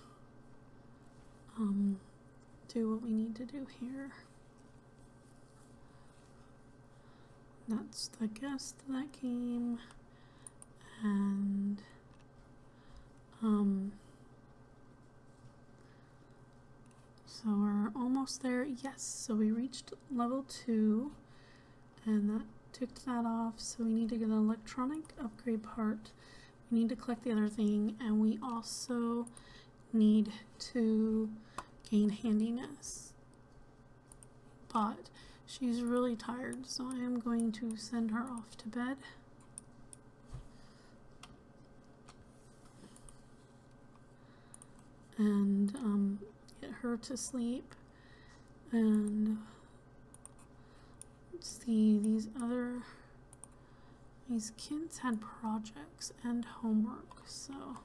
do what we need to do here. That's the guest that came, and so we're almost there. Yes, so we reached level 2, and that ticked that off. So we need to get an electronic upgrade part. We need to collect the other thing, and we also need to gain handiness. But she's really tired, so I am going to send her off to bed. And get her to sleep. And let's see, these kids had projects and homework, so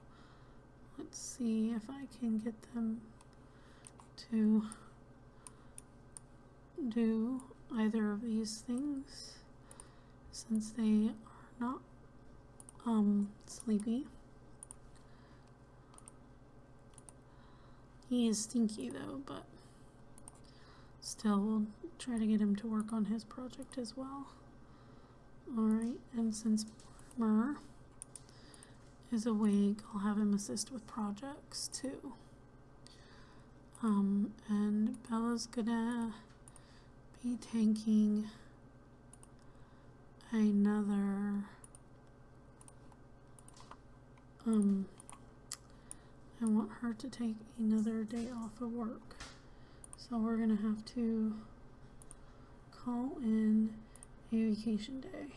let's see if I can get them to do either of these things, since they are not sleepy. He is stinky though, but still we'll try to get him to work on his project as well. Alright, and since Mer is awake, I'll have him assist with projects too. And Bella's gonna be taking another I want her to take another day off of work, So we're gonna have to call in a vacation day.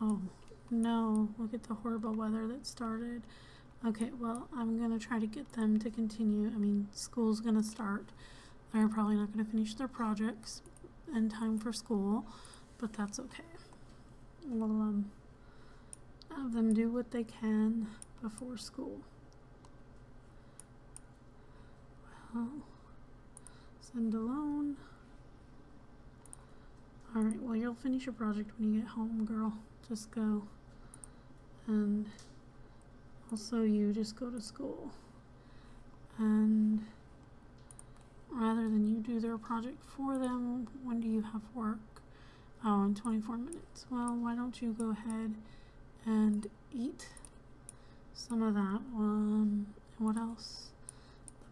Oh no, look at the horrible weather that started. Okay, well, I'm gonna try to get them to continue. I mean, school's gonna start. They're probably not gonna finish their projects in time for school, but that's okay. We'll have them do what they can before school. Well, send alone. Alright, well, you'll finish your project when you get home, girl. Just go. And also, you just go to school. And rather than you do their project for them, when do you have work? Oh, in 24 minutes. Well, why don't you go ahead and eat some of that? What else?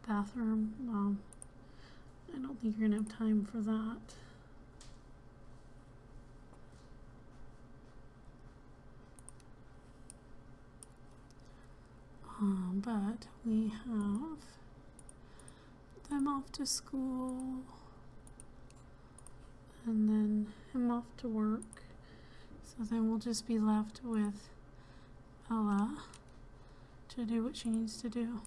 The bathroom. I don't think you're gonna have time for that. But we have them off to school and then him off to work. So then we'll just be left with Ella to do what she needs to do.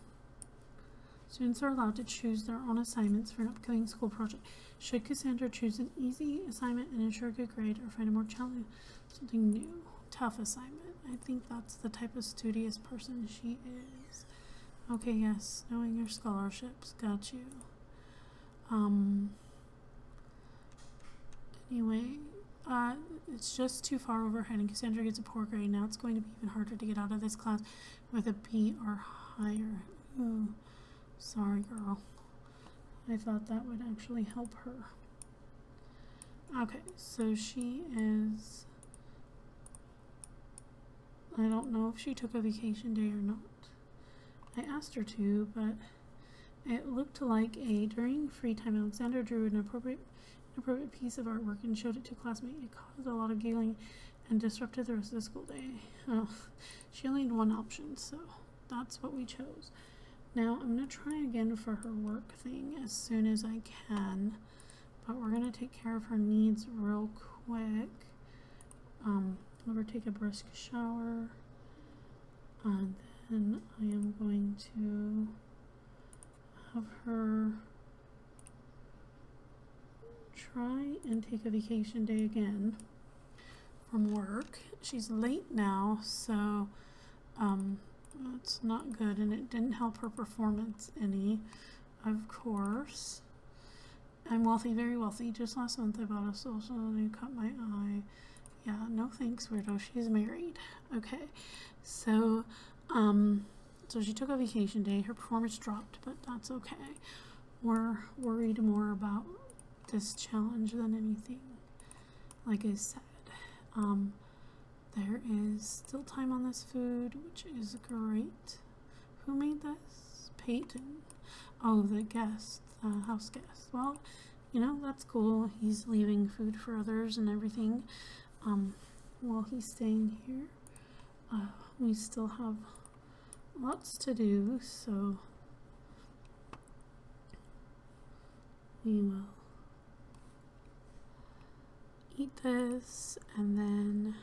Students are allowed to choose their own assignments for an upcoming school project. Should Cassandra choose an easy assignment and ensure a good grade, or find a more challenging, something new, tough assignment? I think that's the type of studious person she is. Okay, yes, knowing your scholarships, got you. Anyway, it's just too far overhead and Cassandra gets a poor grade. Now it's going to be even harder to get out of this class with a B or higher. Ooh, sorry, girl. I thought that would actually help her. Okay, so she is... I don't know if she took a vacation day or not. I asked her to, but it looked like during free time, Alexandra drew an appropriate piece of artwork and showed it to a classmate. It caused a lot of giggling and disrupted the rest of the school day. She only had one option, so that's what we chose. Now, I'm going to try again for her work thing as soon as I can, but we're going to take care of her needs real quick. Let her take a brisk shower, and then I am going to have her try and take a vacation day again from work. She's late now, so it's not good, and it didn't help her performance any, of course. I'm wealthy, very wealthy. Just last month I bought a social and you caught my eye. Yeah, no thanks, weirdo. She's married. Okay, so she took a vacation day. Her performance dropped, but that's okay. We're worried more about this challenge than anything. Like I said, there is still time on this food, which is great. Who made this? Peyton. Oh, the guest, house guest. Well, you know, that's cool. He's leaving food for others and everything. While he's staying here, we still have lots to do, so we will eat this, and then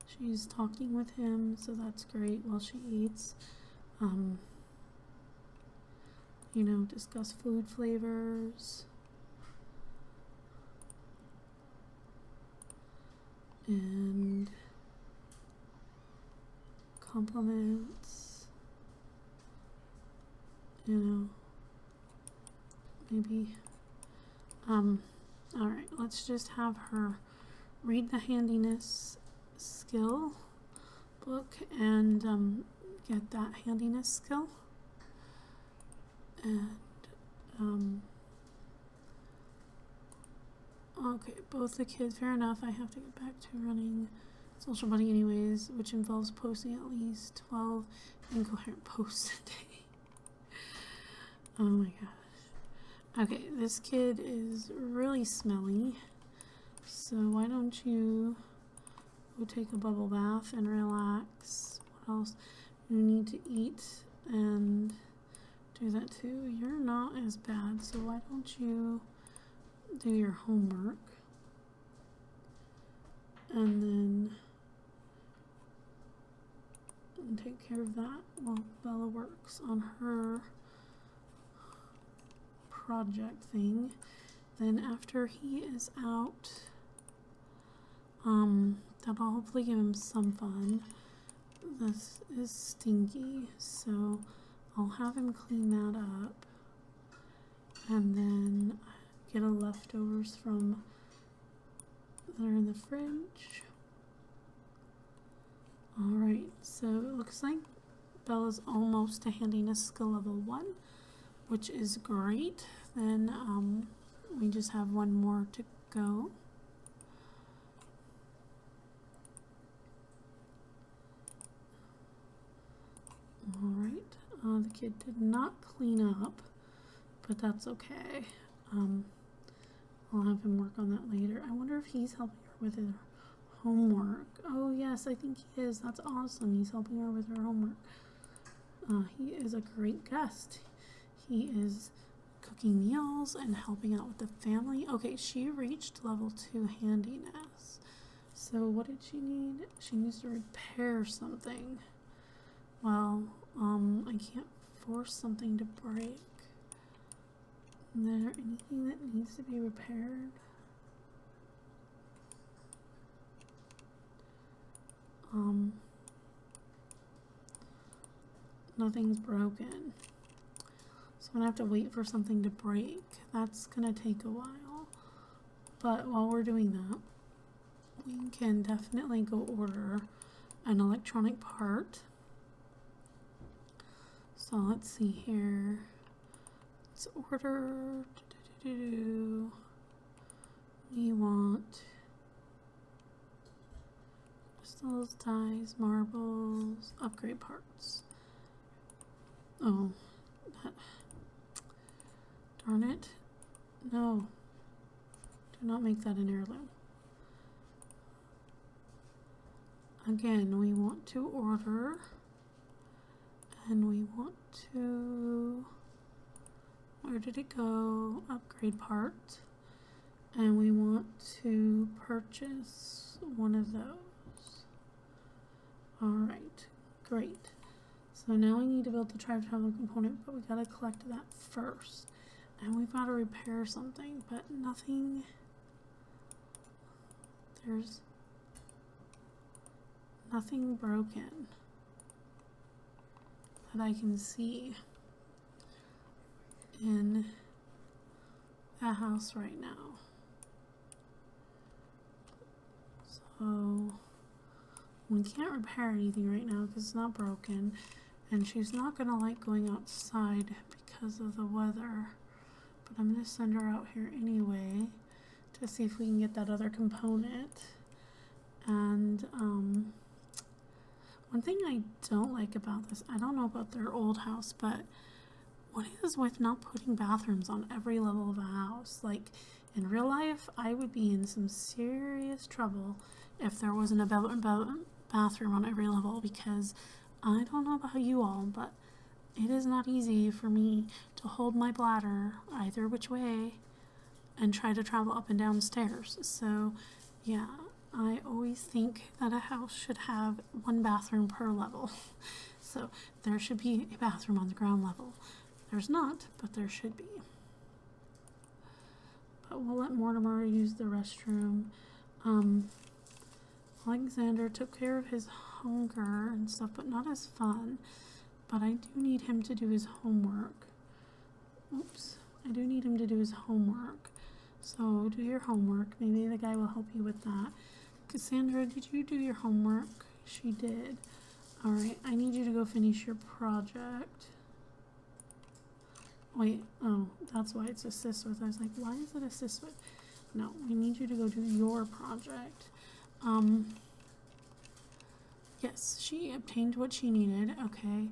she's talking with him, so that's great while she eats. You know, discuss food flavors. And compliments, you know, maybe, alright, let's just have her read the handiness skill book and, get that handiness skill, and, okay, both the kids, fair enough, I have to get back to running Social Buddy anyways, which involves posting at least 12 incoherent posts a day. Oh my gosh. Okay, this kid is really smelly, so why don't you go take a bubble bath and relax else? You need to eat and do that too. You're not as bad, so why don't you do your homework? And then take care of that while Bella works on her project thing. Then after he is out, that'll hopefully give him some fun. This is stinky, so I'll have him clean that up and then get a leftovers from there in the fridge. Alright, so it looks like Bella's almost to handiness skill level 1, which is great. Then we just have one more to go. Alright, the kid did not clean up, but that's okay. I'll have him work on that later. I wonder if he's helping her with her homework. Oh yes, I think he is. That's awesome. He's helping her with her homework. He is a great guest. He is cooking meals and helping out with the family. Okay, she reached level 2 handiness. So what did she need? She needs to repair something. Well, I can't force something to break. Is there anything that needs to be repaired? Nothing's broken. So I'm gonna have to wait for something to break. That's gonna take a while. But while we're doing that, we can definitely go order an electronic part. So let's see here. Let's order. We want crystals, dyes, marbles, upgrade parts. Oh, that. Darn it. No. Do not make that an heirloom. Again, we want to order. And we want to, where did it go? Upgrade part. And we want to purchase one of those. Alright, great. So now we need to build the Tribe Traveler component, but we gotta collect that first. And we've gotta repair something, but nothing, there's nothing broken that I can see in that house right now. So we can't repair anything right now because it's not broken, and she's not gonna like going outside because of the weather, but I'm gonna send her out here anyway to see if we can get that other component. And one thing I don't like about this, I don't know about their old house, but what is with not putting bathrooms on every level of a house? Like, in real life, I would be in some serious trouble if there wasn't a bathroom on every level, because I don't know about you all, but it is not easy for me to hold my bladder either which way and try to travel up and down stairs. So, yeah. I always think that a house should have one bathroom per level. So there should be a bathroom on the ground level. There's not, but there should be. But we'll let Mortimer use the restroom. Alexander took care of his hunger and stuff, but not as fun. But I do need him to do his homework. Oops. I do need him to do his homework. So do your homework. Maybe the guy will help you with that. Cassandra, did you do your homework? She did. Alright, I need you to go finish your project. Wait, oh, that's why it's assist with. I was like, why is it assist with? No, we need you to go do your project. Yes, she obtained what she needed. Okay.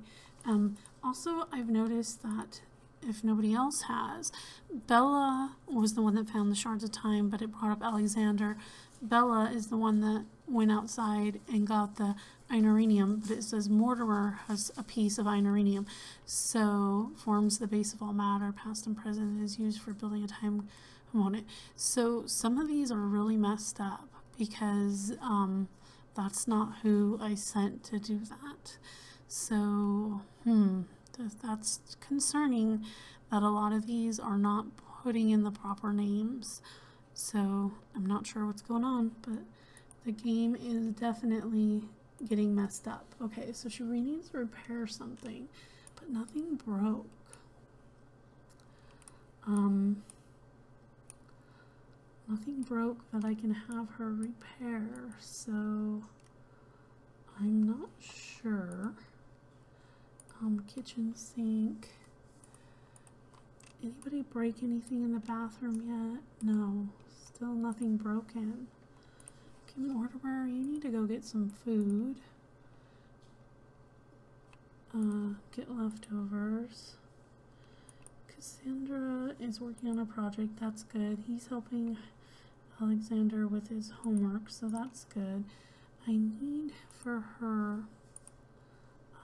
Also, I've noticed that if nobody else has, Bella was the one that found the shards of time, but it brought up Alexander. Bella is the one that went outside and got the inorinium, but it says Mortimer has a piece of inorinium. So forms the base of all matter, past and present, and is used for building a time component. So some of these are really messed up because that's not who I sent to do that. So, that's concerning that a lot of these are not putting in the proper names. So I'm not sure what's going on, but the game is definitely getting messed up. Okay, so she really needs to repair something, but nothing broke. Nothing broke that I can have her repair, so I'm not sure. Kitchen sink. Anybody break anything in the bathroom yet? No, still nothing broken. Okay, Mortimer, you need to go get some food. Get leftovers. Cassandra is working on a project, that's good. He's helping Alexander with his homework, so that's good. I need for her...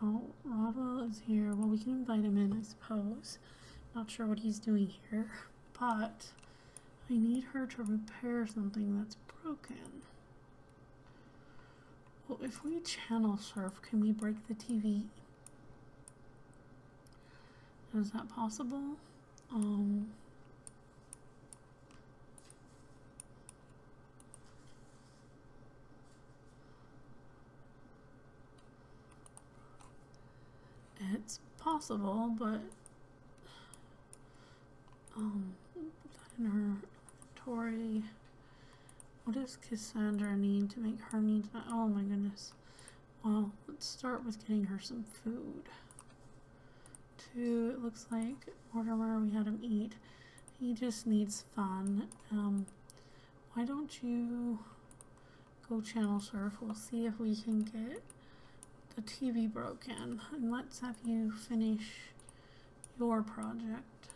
Oh, Rodwell is here. Well, we can invite him in, I suppose. Not sure what he's doing here, but I need her to repair something that's broken. Well, if we channel surf, can we break the TV? Is that possible? It's possible, but in her inventory, what does Cassandra need to make her needs met? Oh my goodness. Well, let's start with getting her some food. 2, it looks like Mortimer, we had him eat. He just needs fun. Why don't you go channel surf? We'll see if we can get the TV broken, and let's have you finish your project.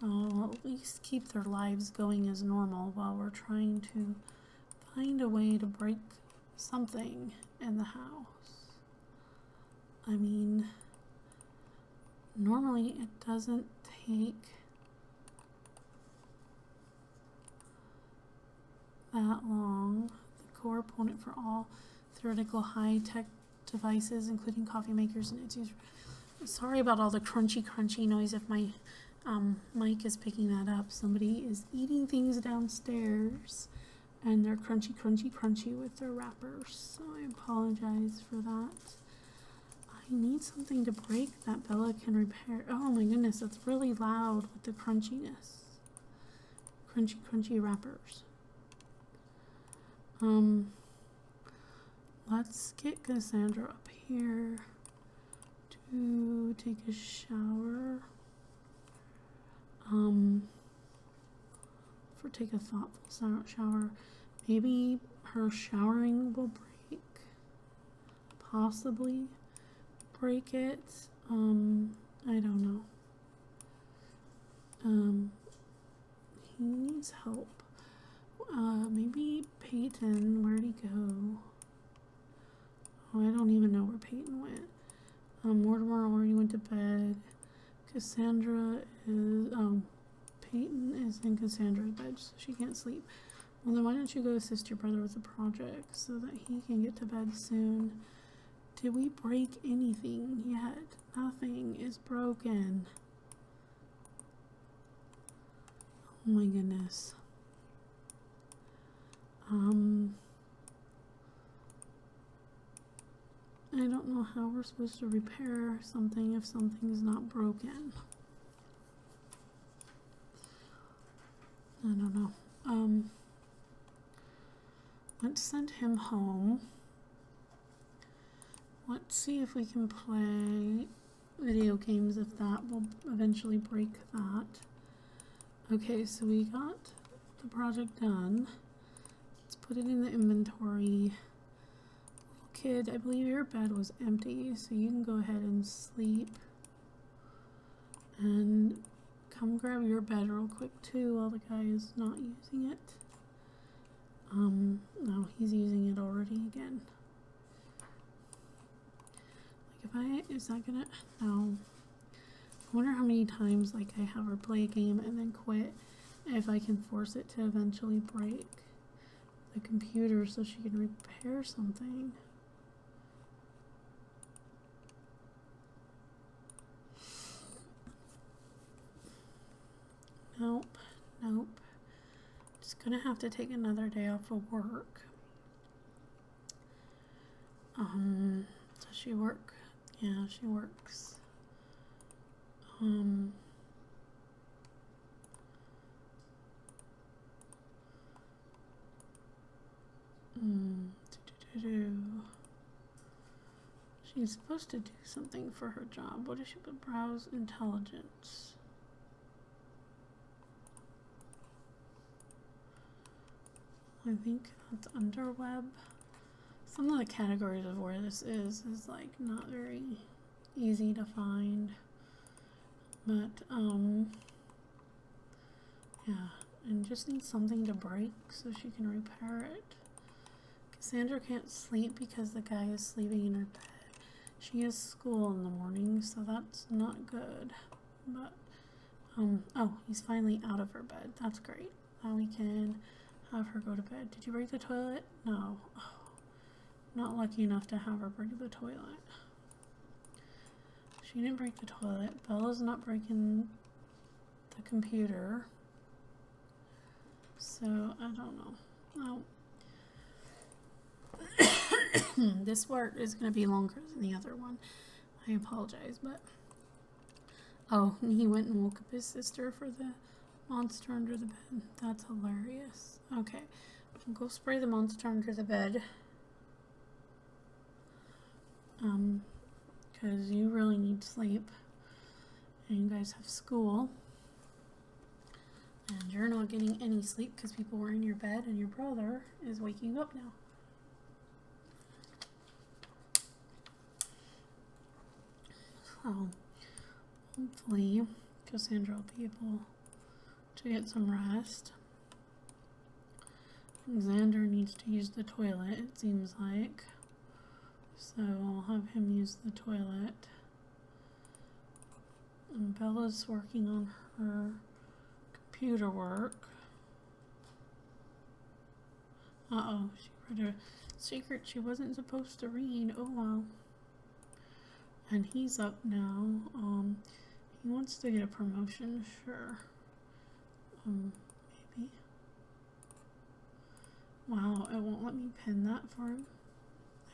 I'll at least keep their lives going as normal while we're trying to find a way to break something in the house. I mean, normally it doesn't take that long. The core component for all theoretical high-tech devices, including coffee makers and its users. Sorry about all the crunchy noise if my mic is picking that up. Somebody is eating things downstairs and they're crunchy with their wrappers. So I apologize for that. I need something to break that Bella can repair. Oh my goodness, that's really loud with the crunchiness. Crunchy wrappers. Let's get Cassandra up here to take a shower. Take a thoughtful shower. Maybe her showering will break. Possibly break it. I don't know. He needs help. Maybe Peyton, where'd he go? Oh, I don't even know where Peyton went. Mortimer already went to bed. Cassandra is, Peyton is in Cassandra's bed, so she can't sleep. Well, then why don't you go assist your brother with the project so that he can get to bed soon? Did we break anything yet? Nothing is broken. Oh my goodness. I don't know how we're supposed to repair something if something's not broken. I don't know. Let's send him home. Let's see if we can play video games, if that will eventually break that. Okay, so we got the project done. Let's put it in the inventory. Little kid, I believe your bed was empty, so you can go ahead and sleep. And come grab your bed real quick too while the guy is not using it. No, he's using it already again. Like is that gonna, no. I wonder how many times like I have her play a game and then quit, if I can force it to eventually break the computer so she can repair something. Nope, nope. Just gonna have to take another day off of work. Does she work? Yeah, she works. She's supposed to do something for her job. What is she put? Browse intelligence. I think that's under web. Some of the categories of where this is like not very easy to find. But yeah, and just needs something to break so she can repair it. Cassandra can't sleep because the guy is sleeping in her bed. She has school in the morning, so that's not good. But oh, he's finally out of her bed. That's great. Now we can have her go to bed. Did you break the toilet? No. Oh, not lucky enough to have her break the toilet. She didn't break the toilet. Bella's not breaking the computer. So, I don't know. Oh. This part is going to be longer than the other one. I apologize, but... Oh, he went and woke up his sister for the monster under the bed. That's hilarious. Okay, we'll go spray the monster under the bed. Because you really need sleep. And you guys have school. And you're not getting any sleep because people were in your bed and your brother is waking up now. So, hopefully, Cassandra will be able to get some rest. Xander needs to use the toilet, it seems like. So, I'll have him use the toilet. And Bella's working on her computer work. Uh-oh, she read a secret she wasn't supposed to read. Oh, wow. And he's up now. He wants to get a promotion, sure. Maybe. Wow, it won't let me pin that for him.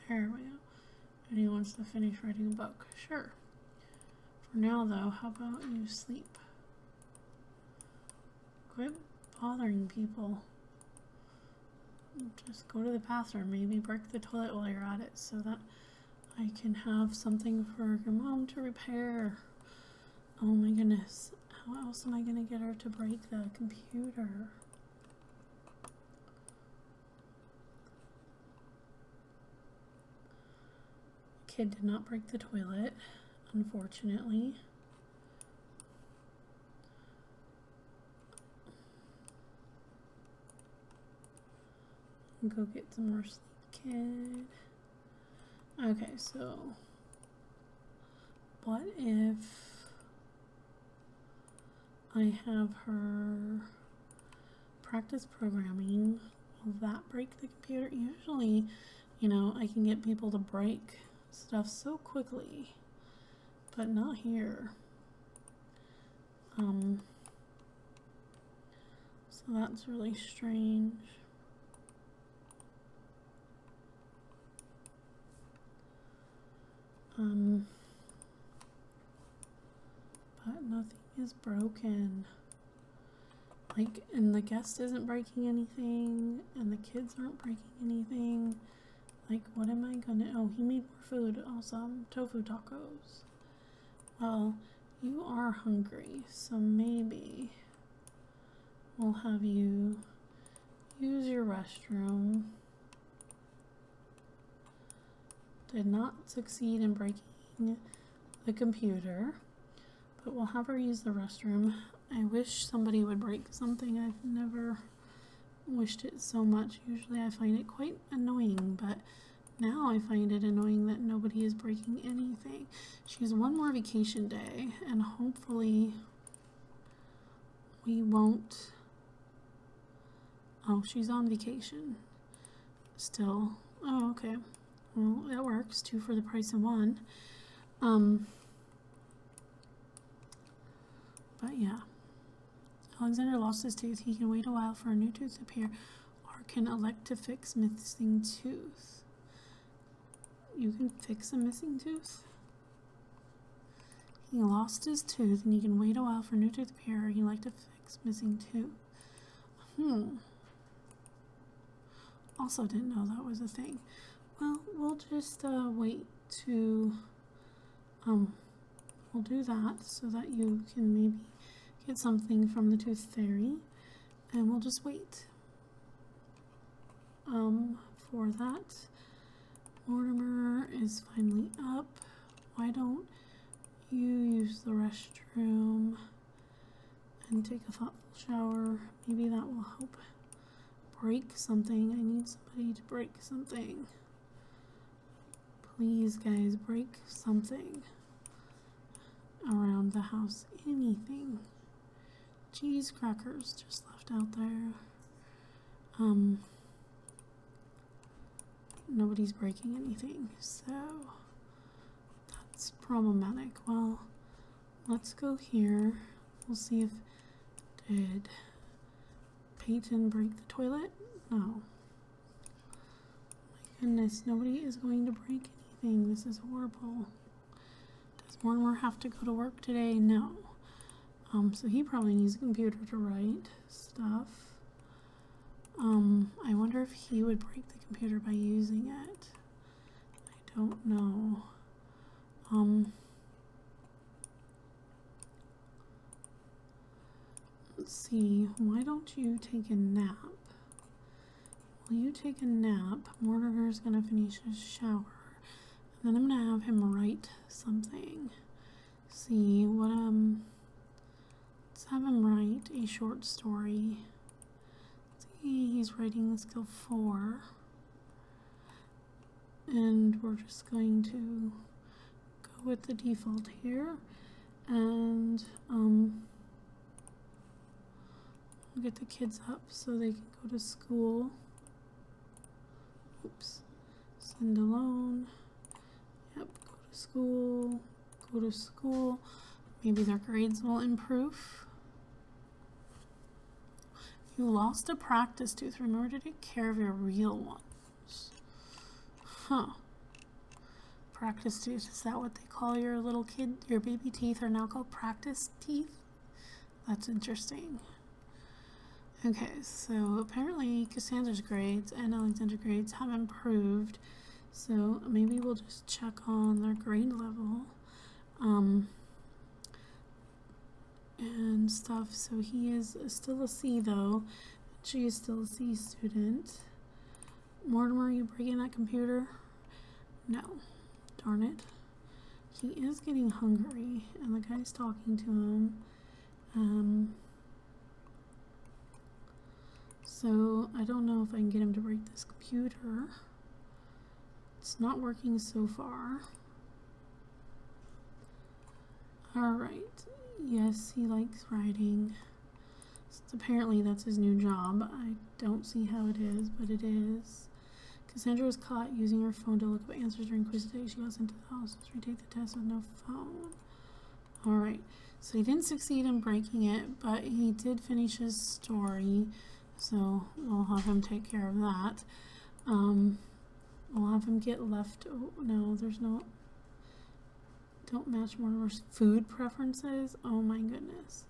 There we go. And he wants to finish writing a book. Sure. For now, though, how about you sleep? Quit bothering people. Just go to the bathroom. Maybe break the toilet while you're at it so that I can have something for your mom to repair. Oh my goodness. How else am I going to get her to break the computer? Kid did not break the toilet, unfortunately. Go get some more sleep, kid. Okay, so what if I have her practice programming? Will that break the computer? Usually, you know, I can get people to break stuff so quickly, but not here. So that's really strange. But nothing is broken. Like, and the guest isn't breaking anything, and the kids aren't breaking anything. Like, what am I gonna... Oh, he made more food. Awesome. Tofu tacos. Well, you are hungry, so maybe we'll have you use your restroom. Did not succeed in breaking the computer, but we'll have her use the restroom I wish somebody would break something. I've never wished it so much. Usually I find it quite annoying, but now I find it annoying that nobody is breaking anything. She has one more vacation day, and hopefully we won't. Oh, she's on vacation still. Oh, okay. Well, that works. 2 for the price of 1. But yeah. Alexander lost his tooth. He can wait a while for a new tooth to appear, or can elect to fix missing tooth. You can fix a missing tooth? He lost his tooth, and he can wait a while for a new tooth to appear, or he can elect to fix missing tooth. Also didn't know that was a thing. Well, we'll just wait to, we'll do that so that you can maybe get something from the Tooth Fairy, and we'll just wait for that. Mortimer is finally up. Why don't you use the restroom and take a thoughtful shower? Maybe that will help break something. I need somebody to break something. Please, guys, break something around the house. Anything. Cheese crackers just left out there. Nobody's breaking anything, so that's problematic. Well, let's go here. We'll see if did Peyton break the toilet? No. My goodness, nobody is going to break anything. This is horrible. Does Mortimer have to go to work today? No. So he probably needs a computer to write stuff. I wonder if he would break the computer by using it. I don't know. Let's see. Why don't you take a nap? Will you take a nap? Mortimer's gonna finish his shower. And then I'm gonna have him write something. See what let's have him write a short story. See, he's writing skill 4. And we're just going to go with the default here. And we'll get the kids up so they can go to school. Oops. Send alone. Yep, go to school. Go to school. Maybe their grades will improve. You lost a practice tooth. Remember to take care of your real ones. Huh. Practice tooth. Is that what they call your little kid? Your baby teeth are now called practice teeth? That's interesting. Okay, so apparently Cassandra's grades and Alexander's grades have improved. So maybe we'll just check on their grade level. And stuff. So he is still a C though. She is still a C student. Mortimer, are you breaking that computer? No. Darn it. He is getting hungry and the guy's talking to him. So I don't know if I can get him to break this computer. It's not working so far. Alright. Yes, he likes writing. Since apparently that's his new job. I don't see how it is, but it is. Cassandra was caught using her phone to look up answers during quiz day. She goes into the house to retake the test with no phone. Alright, so he didn't succeed in breaking it, but he did finish his story. So we'll have him take care of that. We'll have him get left. Oh, no, there's no. Don't match Mortimer's food preferences. Oh my goodness.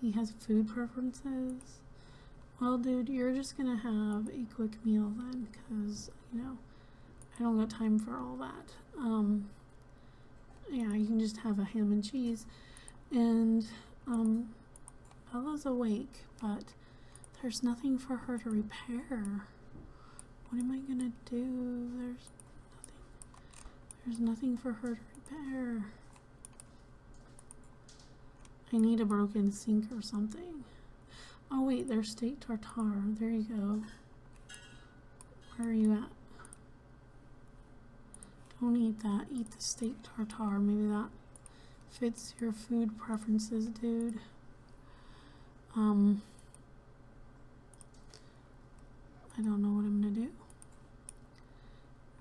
He has food preferences. Well, dude, you're just gonna have a quick meal then, because, you know, I don't got time for all that. Yeah, you can just have a ham and cheese. And, Bella's awake, but there's nothing for her to repair. What am I gonna do? There's nothing for her to repair. I need a broken sink or something. Oh wait, there's steak tartare. There you go. Where are you at? Don't eat that. Eat the steak tartare. Maybe that fits your food preferences, dude. I don't know what I'm gonna do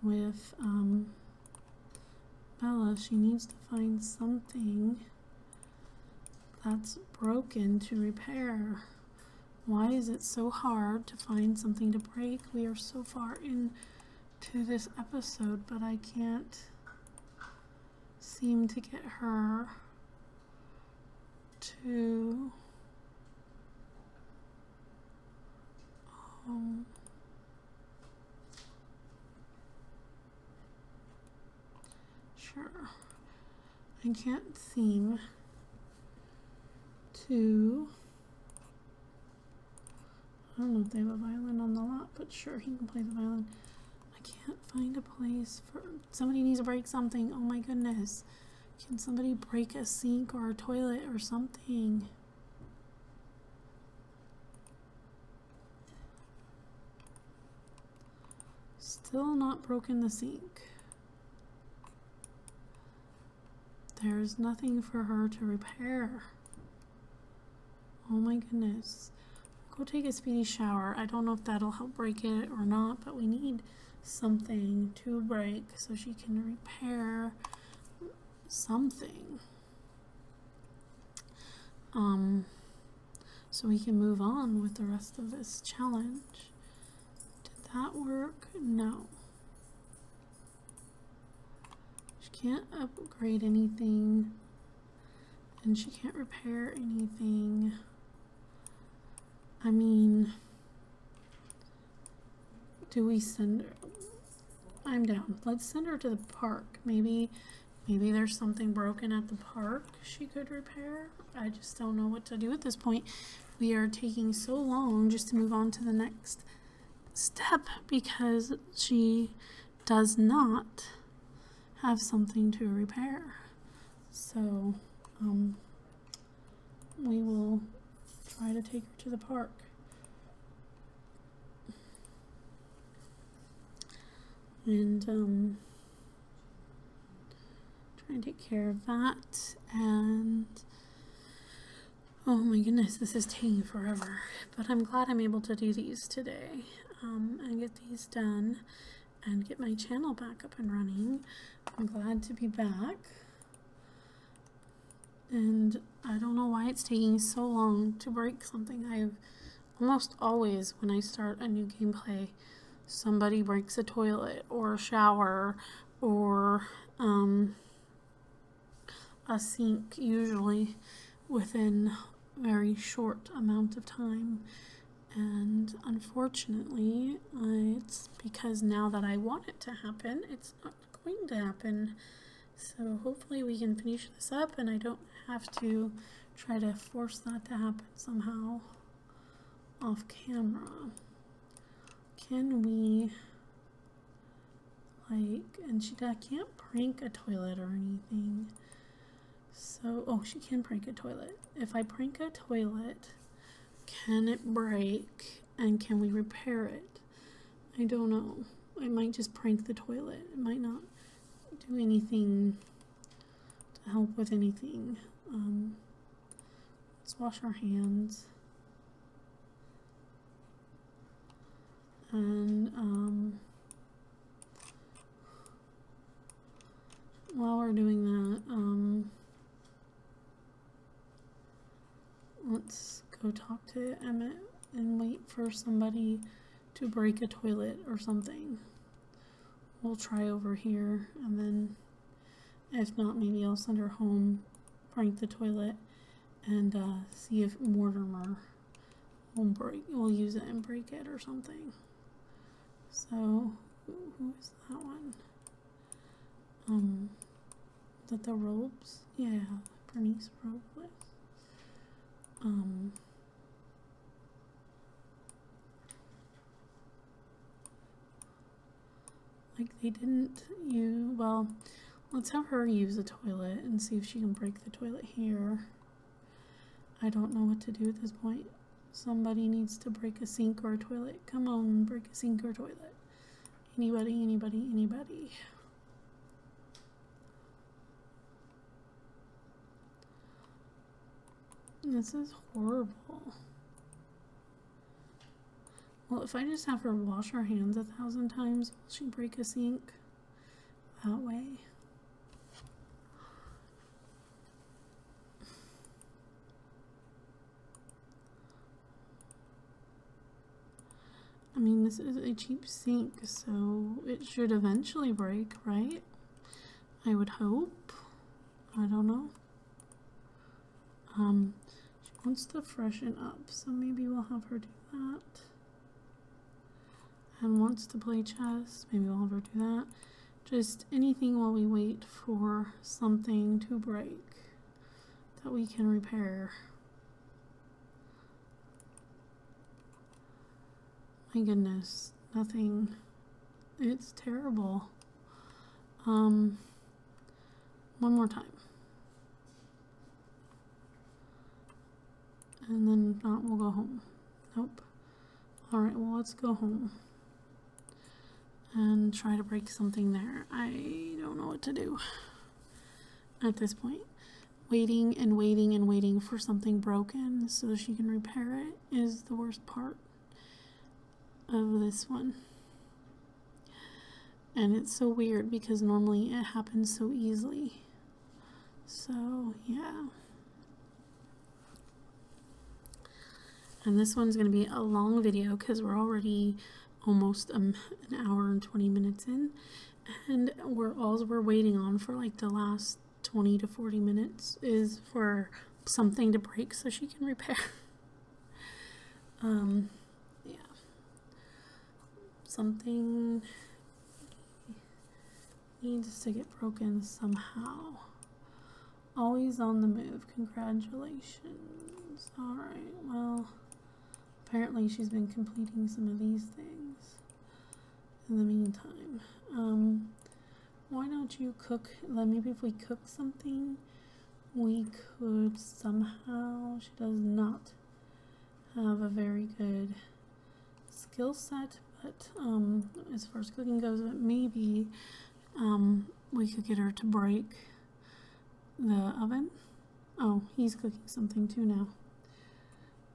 with Bella. She needs to find something that's broken to repair. Why is it so hard to find something to break? We are so far into this episode, but I can't seem to get her to sure. I can't seem to, I don't know if they have a violin on the lot, but sure, he can play the violin. I can't find a place for, somebody needs to break something. Oh my goodness. Can somebody break a sink or a toilet or something? Still not broken the sink. There's nothing for her to repair. Oh my goodness. Go take a speedy shower. I don't know if that'll help break it or not, but we need something to break so she can repair something. So we can move on with the rest of this challenge. Did that work? No. She can't upgrade anything, and she can't repair anything. I mean, do we send her? I'm down. Let's send her to the park. Maybe there's something broken at the park she could repair. I just don't know what to do at this point. We are taking so long just to move on to the next step because she does not have something to repair. So, we will try to take her to the park. And, try and take care of that. And, oh my goodness, this is taking forever. But I'm glad I'm able to do these today, and get these done and get my channel back up and running. I'm glad to be back. And I don't know why it's taking so long to break something. I've almost always, when I start a new gameplay, somebody breaks a toilet or a shower or a sink, usually within a very short amount of time. And unfortunately, it's because now that I want it to happen, it's not going to happen. So hopefully we can finish this up and I don't have to try to force that to happen somehow off camera. Can we, and she can't prank a toilet or anything. So, oh, she can prank a toilet. If I prank a toilet, can it break and can we repair it? I don't know. I might just prank the toilet. It might not do anything to help with anything. Let's wash our hands. And while we're doing that, let's go talk to Emmett and wait for somebody to break a toilet or something. We'll try over here, and then if not, maybe I'll send her home, prank the toilet, and see if Mortimer will use it and break it or something. So, who is that one? Is that the Robes? Yeah, Bernice Robles. Like they didn't well, let's have her use a toilet and see if she can break the toilet here. I don't know what to do at this point. Somebody needs to break a sink or a toilet. Come on, break a sink or a toilet. Anybody, anybody, anybody. This is horrible. Well, if I just have her wash her hands 1,000 times, will she break a sink that way? I mean, this is a cheap sink, so it should eventually break, right? I would hope. I don't know. She wants to freshen up, so maybe we'll have her do that. And wants to play chess, maybe we'll have her do that. Just anything while we wait for something to break that we can repair. My goodness, nothing. It's terrible. One more time. And then not, we'll go home. Nope. Alright, well, let's go home. And try to break something there. I don't know what to do at this point. Waiting and waiting and waiting for something broken so she can repair it is the worst part of this one. And it's so weird because normally it happens so easily. So, yeah. And this one's going to be a long video because we're already almost an hour and 20 minutes in. And we're waiting on for like the last 20 to 40 minutes is for something to break so she can repair. Yeah. Something needs to get broken somehow. Always on the move. Congratulations. Alright, well, apparently she's been completing some of these things in the meantime. Why don't you cook? Maybe if we cook something, we could somehow. She does not have a very good skill set, but as far as cooking goes, but maybe we could get her to break the oven. Oh, he's cooking something too now.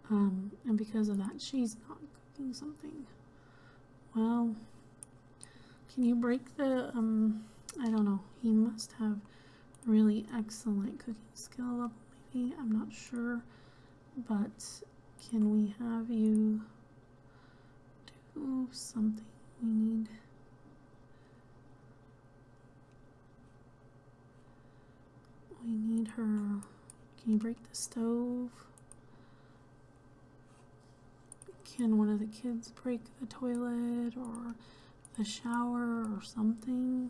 And because of that, she's not cooking something. Well, can you break the, I don't know. He must have really excellent cooking skill level, maybe. I'm not sure. But can we have you do something? We need her. Can you break the stove? Can one of the kids break the toilet or the shower or something?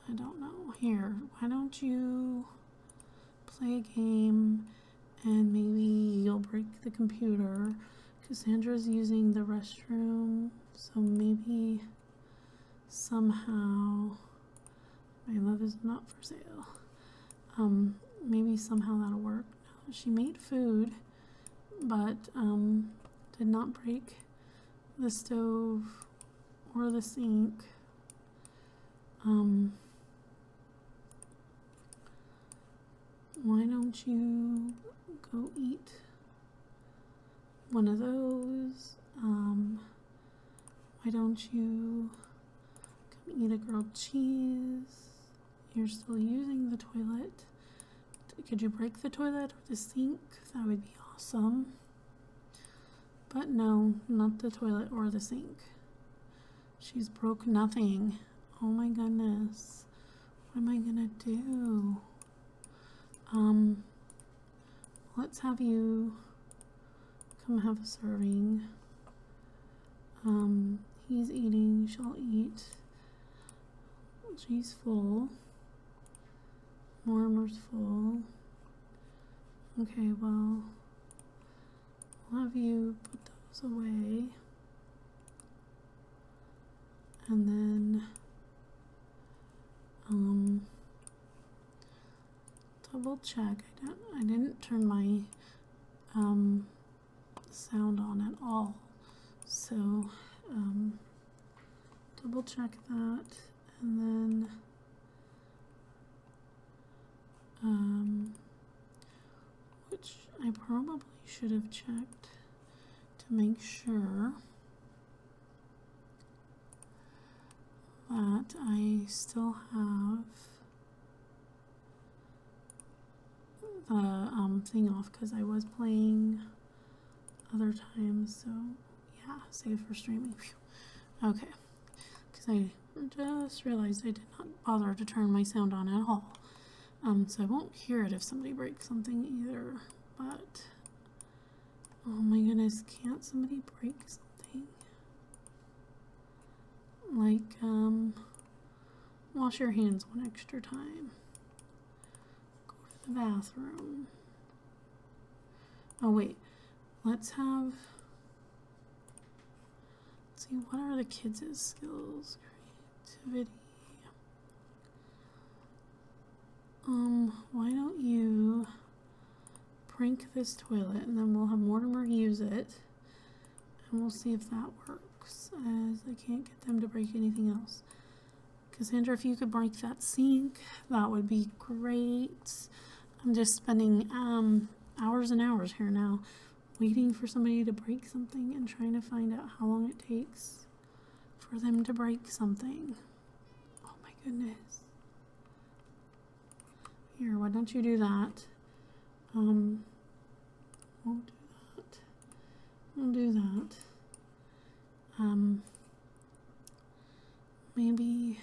I don't know. Here, why don't you play a game and maybe you'll break the computer. Cassandra's using the restroom, so maybe somehow my love is not for sale. Maybe somehow that'll work. No, she made food, but did not break the stove or the sink. Why don't you go eat one of those? Why don't you come eat a grilled cheese? You're still using the toilet. Could you break the toilet or the sink? That would be awesome. But no, not the toilet or the sink. She's broke nothing. Oh my goodness. What am I gonna do? Let's have you come have a serving. He's eating, she'll eat. She's full. Mortimer's full. Okay, well, I'll have you put those away. And then, double check. I didn't turn my sound on at all. So double check that, and then which I probably should have checked to make sure that I still have the thing off, because I was playing other times. So yeah, save for streaming. Phew. Okay, because I just realized I did not bother to turn my sound on at all. So I won't hear it if somebody breaks something either. But oh my goodness, can't somebody break something? Like wash your hands one extra time. Go to the bathroom. Oh wait, let's see, what are the kids' skills? Creativity. Why don't you prank this toilet, and then we'll have Mortimer use it, and we'll see if that works, as I can't get them to break anything else. Cassandra, if you could break that sink, that would be great. I'm just spending hours and hours here now, waiting for somebody to break something and trying to find out how long it takes for them to break something. Oh my goodness. Here, why don't you do that? We'll do that. We'll do that. Maybe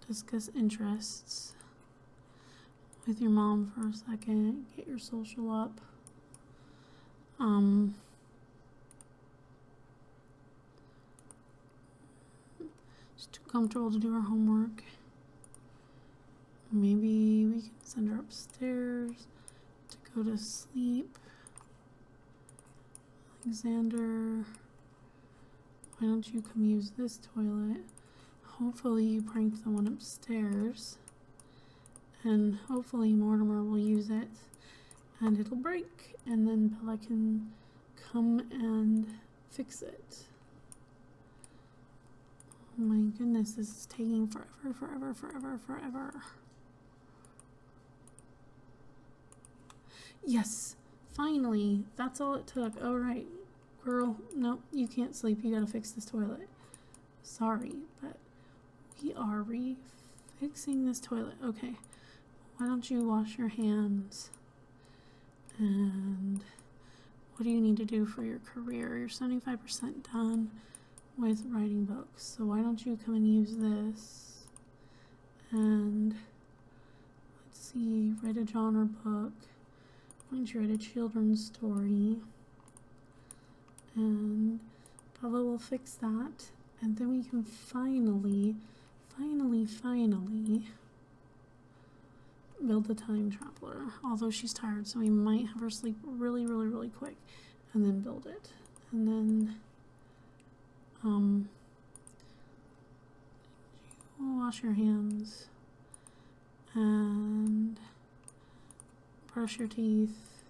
discuss interests with your mom for a second. Get your social up. She's too comfortable to do her homework. Maybe we can send her upstairs to go to sleep. Alexander, why don't you come use this toilet? Hopefully you prank the one upstairs, and hopefully Mortimer will use it and it'll break, and then Bella can come and fix it. Oh my goodness, this is taking forever. Yes, finally, that's all it took. All right, girl, no, you can't sleep. You gotta fix this toilet. Sorry, but we are fixing this toilet. Okay, why don't you wash your hands? And what do you need to do for your career? You're 75% done with writing books, so why don't you come and use this? And let's see, write a genre book. Why don't you write a children's story? And Bella will fix that, and then we can finally build the time traveler. Although she's tired, so we might have her sleep really quick, and then build it. And then wash your hands and brush your teeth,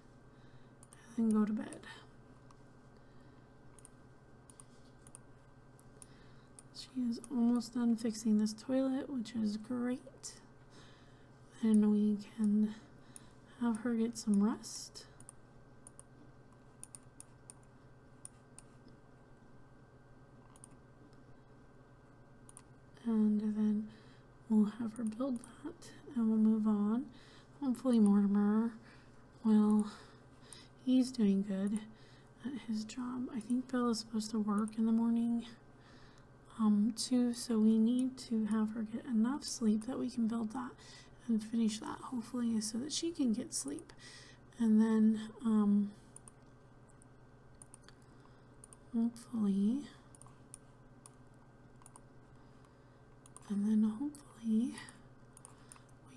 and then go to bed. She is almost done fixing this toilet, which is great. And we can have her get some rest. And then we'll have her build that, and we'll move on. Hopefully Mortimer, well, he's doing good at his job. I think Bella's supposed to work in the morning too, so we need to have her get enough sleep that we can build that and finish that, hopefully, so that she can get sleep. And then hopefully we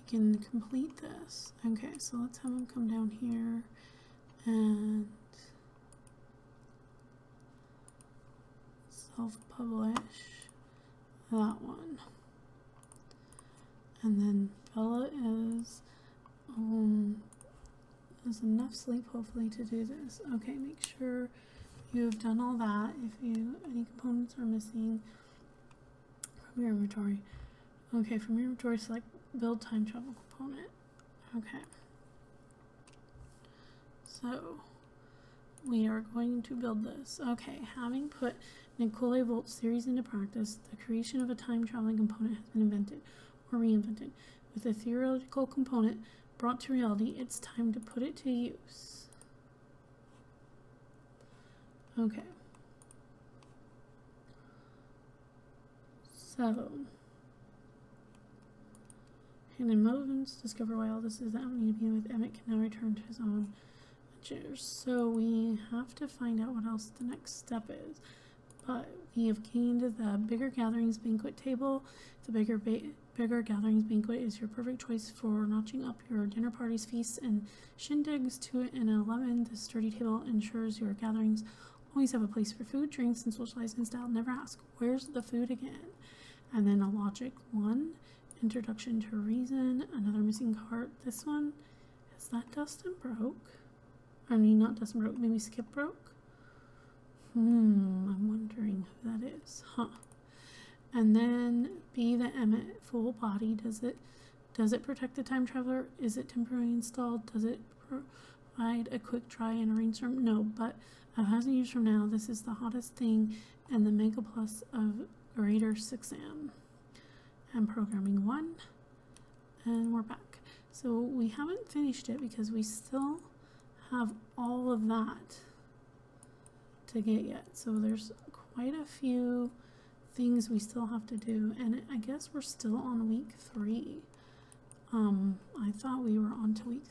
can complete this. Okay, so let's have him come down here and self-publish that one. And then Bella is has enough sleep, hopefully, to do this. Okay, make sure you have done all that. If any components are missing from your inventory. Okay, from your inventory, select build time travel component. Okay. So, we are going to build this. Okay, having put Nicole Volt's theories into practice, the creation of a time traveling component has been invented or reinvented. With a theoretical component brought to reality, it's time to put it to use. Okay. So, hidden motives, discover why all this is that we need to be with Emmett can now return to his own adventures. So we have to find out what else the next step is. But we have gained the Bigger Gatherings banquet table. The Bigger Gatherings banquet is your perfect choice for notching up your dinner parties, feasts, and shindigs to an 11. The sturdy table ensures your gatherings always have a place for food, drinks, and socializing style. Never ask, where's the food again? And then a logic 1, introduction to reason, another missing card. This one, is that Dustin Broke? I mean, not Dustin Broke, maybe Skip Broke? I'm wondering who that is. And then B, the Emmett full body. Does it protect the time traveler? Is it temporarily installed? Does it provide a quick dry in a rainstorm? No, but 1,000 years from now, this is the hottest thing and the mega plus of Greater 6am. And programming 1, and we're back. So we haven't finished it because we still have all of that to get yet. So there's quite a few things we still have to do, and I guess we're still on week 3. I thought we were on to week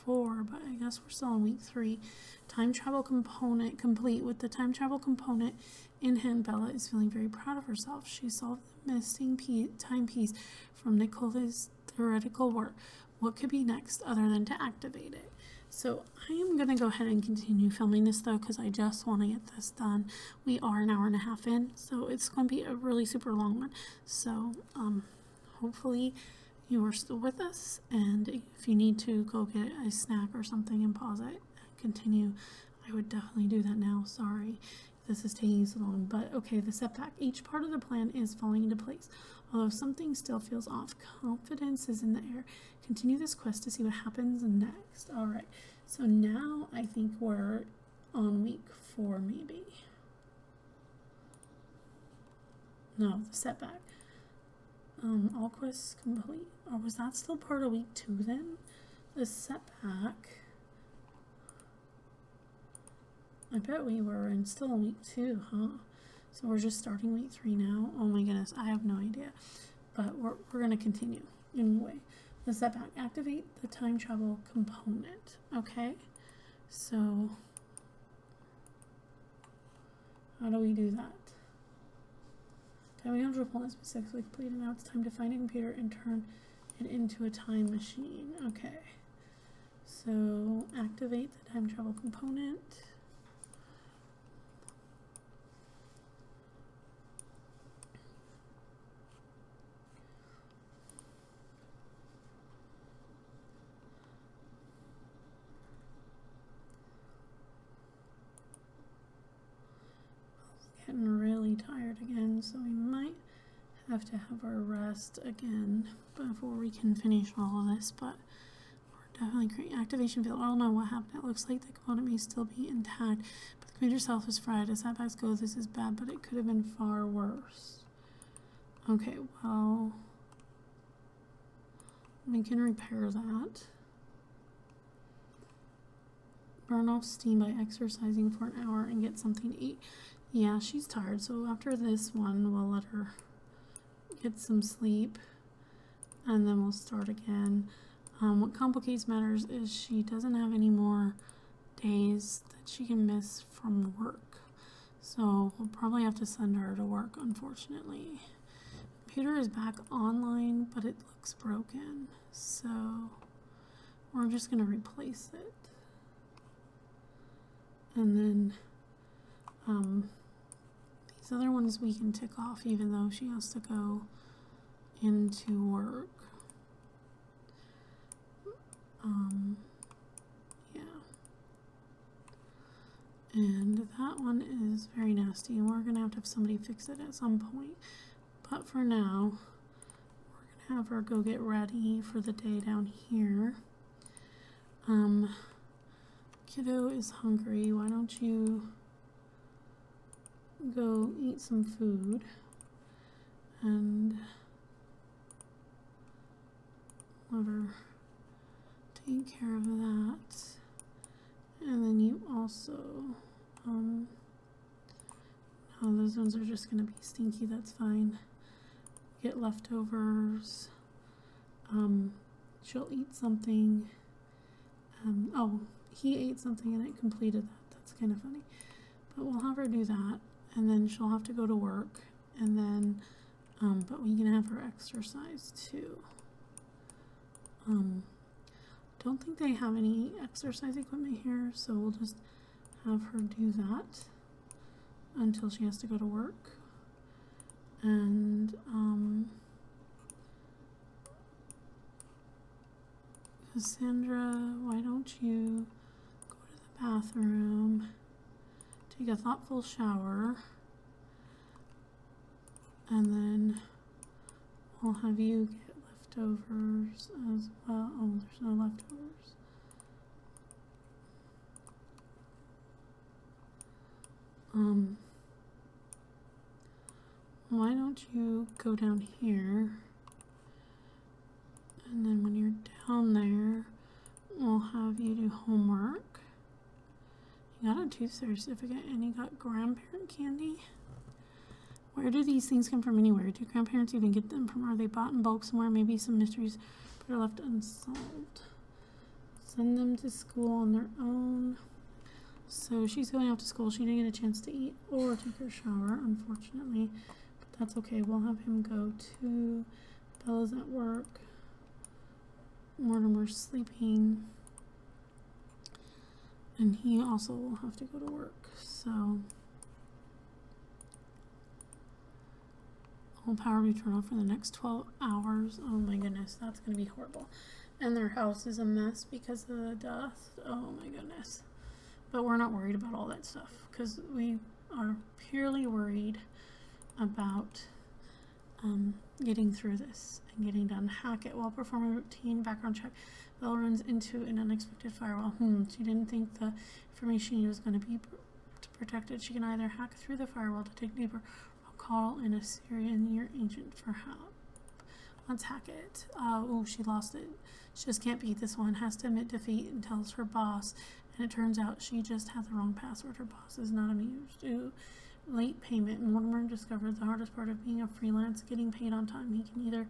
4, but I guess we're still on week 3. Time travel component complete. With the time travel component in hand, Bella is feeling very proud of herself. She solved the missing timepiece from Nicola's theoretical work. What could be next other than to activate it? So I am going to go ahead and continue filming this though, because I just want to get this done. We are an hour and a half in, so it's going to be a really super long one. So hopefully you are still with us, and if you need to go get a snack or something and pause it and continue, I would definitely do that now. Sorry this is taking so long, but okay, the setback. Each part of the plan is falling into place, although something still feels off. Confidence is in the air. Continue this quest to see what happens next. All right, so now I think we're on week 4, maybe. No, the setback. All quests complete. Or was that still part of week 2 then? The setback. I bet we were still in week 2, huh? So we're just starting week 3 now. Oh my goodness, I have no idea. But we're going to continue anyway. The setback. Activate the time travel component. Okay, so how do we do that? Time travel component is successfully completed. Now it's time to find a computer and turn it into a time machine. Okay, so activate the time travel component. Getting really tired again, so we might have to have our rest again before we can finish all of this, but we're definitely creating activation failed. I don't know what happened. It looks like the component may still be intact, but the computer itself is fried. As setbacks go, this is bad, but it could have been far worse. Okay, well, we can repair that. Burn off steam by exercising for an hour and get something to eat. Yeah, she's tired, so after this one, we'll let her get some sleep, and then we'll start again. What complicates matters is she doesn't have any more days that she can miss from work, so we'll probably have to send her to work, unfortunately. Computer is back online, but it looks broken, so we're just going to replace it. And then these other ones we can tick off even though she has to go into work. that one is very nasty, and we're gonna have to have somebody fix it at some point. But for now, we're gonna have her go get ready for the day down here. Kiddo is hungry. Why don't you go eat some food and let her take care of that. And then you also, no, those ones are just gonna be stinky, that's fine. Get leftovers. She'll eat something. Oh, he ate something and it completed that. That's kind of funny. But we'll have her do that, and then she'll have to go to work, and then, but we can have her exercise too. Don't think they have any exercise equipment here, so we'll just have her do that until she has to go to work. And, Cassandra, why don't you go to the bathroom, take a thoughtful shower, and then we'll have you get leftovers as well. Oh, there's no leftovers. Why don't you go down here, and then when you're down there, we'll have you do homework. You got a tooth certificate and you got grandparent candy. Where do these things come from anywhere? Do grandparents even get them from? Are they bought in bulk somewhere? Maybe some mysteries but are left unsolved. Send them to school on their own. So she's going off to school. She didn't get a chance to eat or take her shower, unfortunately. But that's okay. We'll have him go too. Bella's at work. Mortimer's sleeping. And he also will have to go to work. So all power will be turned off for the next 12 hours. Oh my goodness, that's going to be horrible. And their house is a mess because of the dust. Oh my goodness. But we're not worried about all that stuff because we are purely worried about getting through this and getting done. Hackett, while performing a routine background check, Bella runs into an unexpected firewall. She didn't think the information was going to be protected. She can either hack through the firewall to take deeper or call in a Syrian near agent for help. Let's hack it. Oh, she lost it. She just can't beat this one. Has to admit defeat and tells her boss. And it turns out she just had the wrong password. Her boss is not amused. Ooh. Late payment. Mortimer discovered the hardest part of being a freelance, getting paid on time. He can either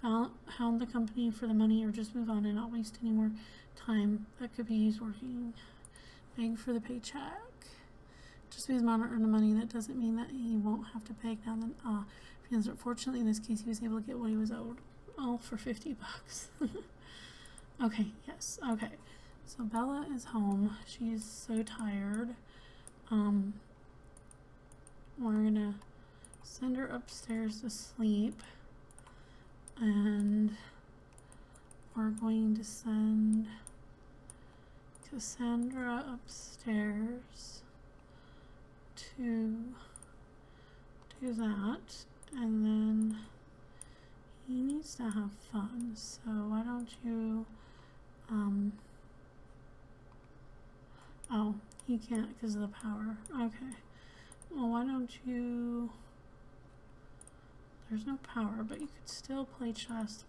hound the company for the money or just move on and not waste any more time that could be used working. Beg for the paycheck. Just because Mortimer earned the money, that doesn't mean that he won't have to beg now then. Fortunately, in this case, he was able to get what he was owed. All for $50. Okay, yes, okay. So Bella is home. She's so tired. We're gonna send her upstairs to sleep, and we're going to send Cassandra upstairs to do that, and then he needs to have fun, so why don't you, oh, he can't because of the power. Okay. Well, why don't you... There's no power, but you could still play chess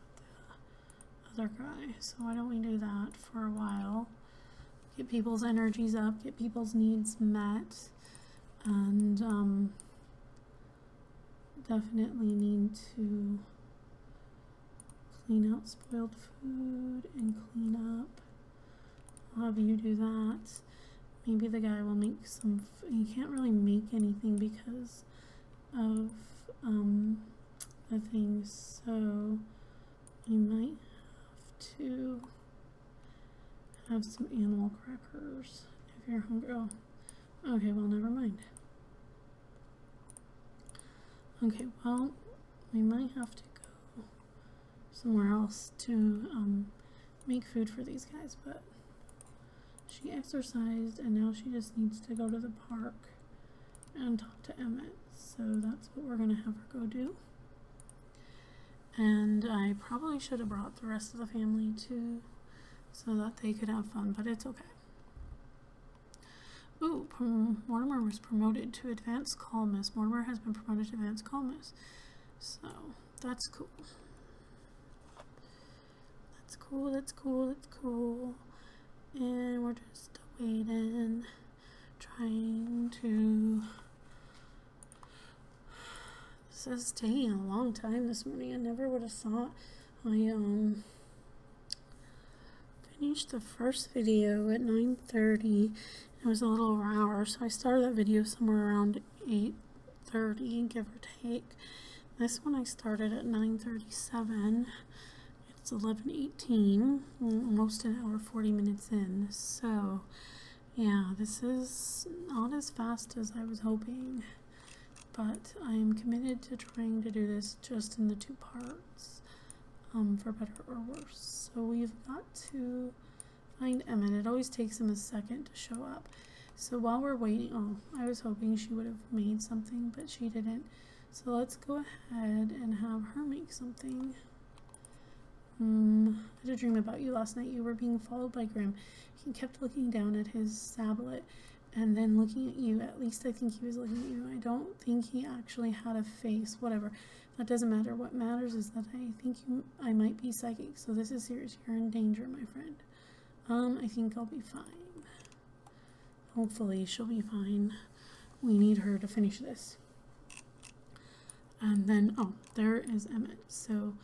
with the other guy. So why don't we do that for a while? Get people's energies up, get people's needs met, and definitely need to clean out spoiled food and clean up. I'll have you do that. Maybe the guy will make some, he can't really make anything because of the things, so we might have to have some animal crackers if you're hungry. Oh, okay, well, never mind. Okay, well, we might have to go somewhere else to make food for these guys, but she exercised and now she just needs to go to the park and talk to Emmett. So that's what we're going to have her go do. And I probably should have brought the rest of the family too, so that they could have fun, but it's okay. Ooh, Mortimer was promoted to advanced columnist. Mortimer has been promoted to advanced columnist. So that's cool. That's cool, that's cool, that's cool. And we're just waiting, trying to... This is taking a long time this morning. I never would have thought. I finished the first video at 9:30. It was a little over an hour, so I started that video somewhere around 8:30, give or take. This one I started at 9:37. It's 11:18, almost an hour, 40 minutes in. So, yeah, this is not as fast as I was hoping, but I am committed to trying to do this just in the 2 parts, for better or worse. So we've got to find Emmett. It always takes him a second to show up. So while we're waiting, I was hoping she would have made something, but she didn't. So let's go ahead and have her make something. I had a dream about you last night. You were being followed by Grim. He kept looking down at his sablet and then looking at you. At least I think he was looking at you. I don't think he actually had a face. Whatever. That doesn't matter. What matters is that I think I might be psychic. So this is serious. You're in danger, my friend. I think I'll be fine. Hopefully she'll be fine. We need her to finish this. And then, there is Emmett. So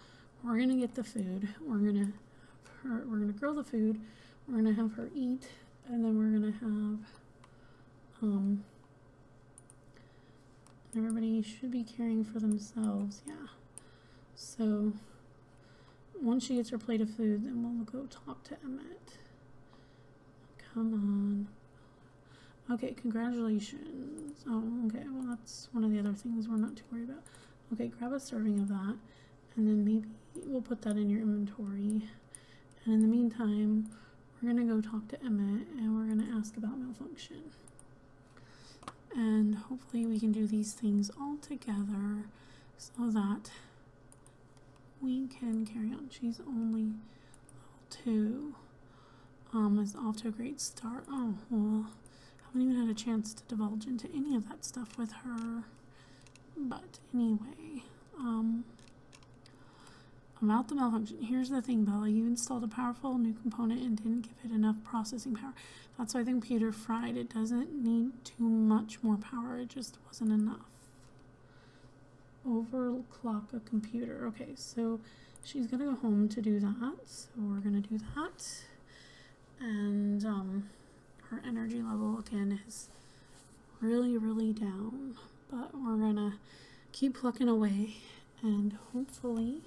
we're gonna get the food. We're gonna grill the food. We're gonna have her eat, and then we're gonna have everybody should be caring for themselves. Yeah. So once she gets her plate of food, then we'll go talk to Emmett. Come on. Okay, congratulations. Oh, okay, well that's one of the other things we're not too worried about. Okay, grab a serving of that, and then maybe we'll put that in your inventory. And in the meantime, we're gonna go talk to Emmett, and we're gonna ask about malfunction. And hopefully we can do these things all together so that we can carry on. She's only level 2. Is off to a great start. Oh, well, haven't even had a chance to divulge into any of that stuff with her. But anyway, about the malfunction. Here's the thing, Bella. You installed a powerful new component and didn't give it enough processing power. That's why the computer fried. It doesn't need too much more power. It just wasn't enough. Overclock a computer. Okay, so she's gonna go home to do that. So we're gonna do that. And her energy level again is really, really down. But we're gonna keep plucking away, and hopefully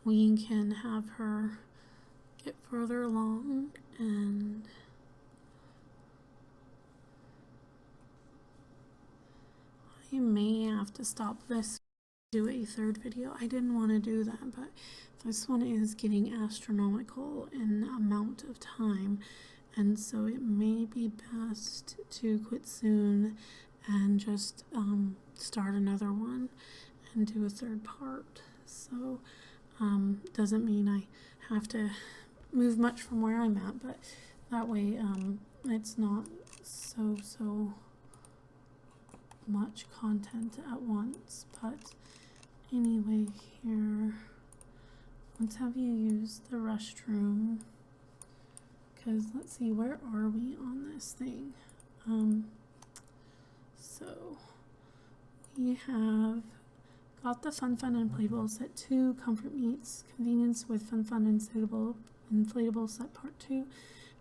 we can have her get further along. And I may have to stop this, do a 3rd video. I didn't want to do that, but this one is getting astronomical in amount of time, and so it may be best to quit soon and just start another one and do a 3rd part. So doesn't mean I have to move much from where I'm at, but that way it's not so much content at once. But anyway, here, let's have you use the restroom, because let's see, where are we on this thing? So we have got the Fun and Playable Set 2, Comfort Meets Convenience with Fun and Suitable Inflatable Set Part 2,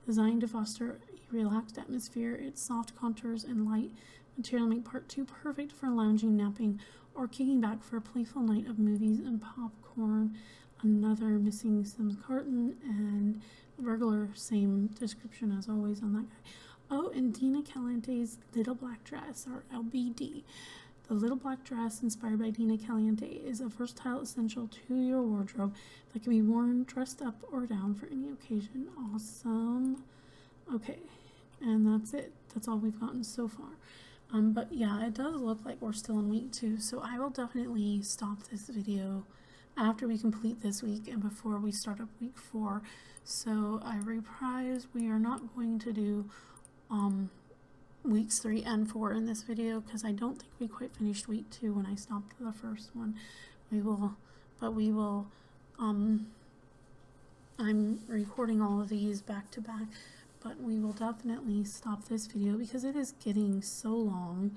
designed to foster a relaxed atmosphere. Its soft contours and light material make Part 2 perfect for lounging, napping, or kicking back for a playful night of movies and popcorn. Another missing Sims carton, and burglar, same description as always on that guy. Oh, and Dina Caliente's Little Black Dress, or LBD. The Little Black Dress, inspired by Dina Caliente, is a versatile essential to your wardrobe that can be worn dressed up or down for any occasion. Awesome. Okay, and that's it. that's all we've gotten so far. But yeah, it does look like we're still in week 2, so I will definitely stop this video after we complete this week and before we start up week 4. So I reprise, we are not going to do weeks 3 and 4 in this video because I don't think we quite finished week 2 when I stopped the first one. We will, I'm recording all of these back to back, but we will definitely stop this video because it is getting so long,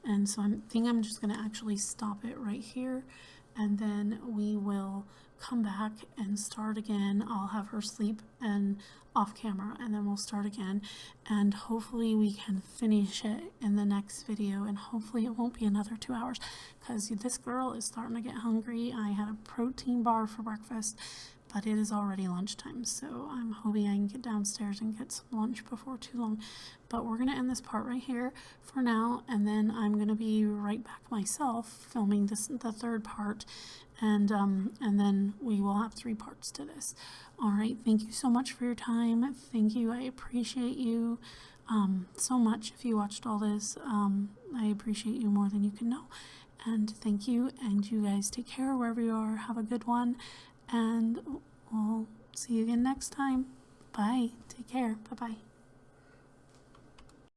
and so I think I'm just going to actually stop it right here, and then we will come back and start again. I'll have her sleep and off camera, and then we'll start again, and hopefully we can finish it in the next video, and hopefully it won't be another 2 hours because this girl is starting to get hungry. I had a protein bar for breakfast, but it is already lunchtime, so I'm hoping I can get downstairs and get some lunch before too long. But we're going to end this part right here for now, and then I'm going to be right back myself filming the 3rd part, and then we will have 3 parts to this. All right, thank you so much for your time. Thank you. I appreciate you so much. If you watched all this, I appreciate you more than you can know. And thank you, and you guys take care wherever you are. Have a good one, and we'll see you again next time. Bye. Take care. Bye-bye.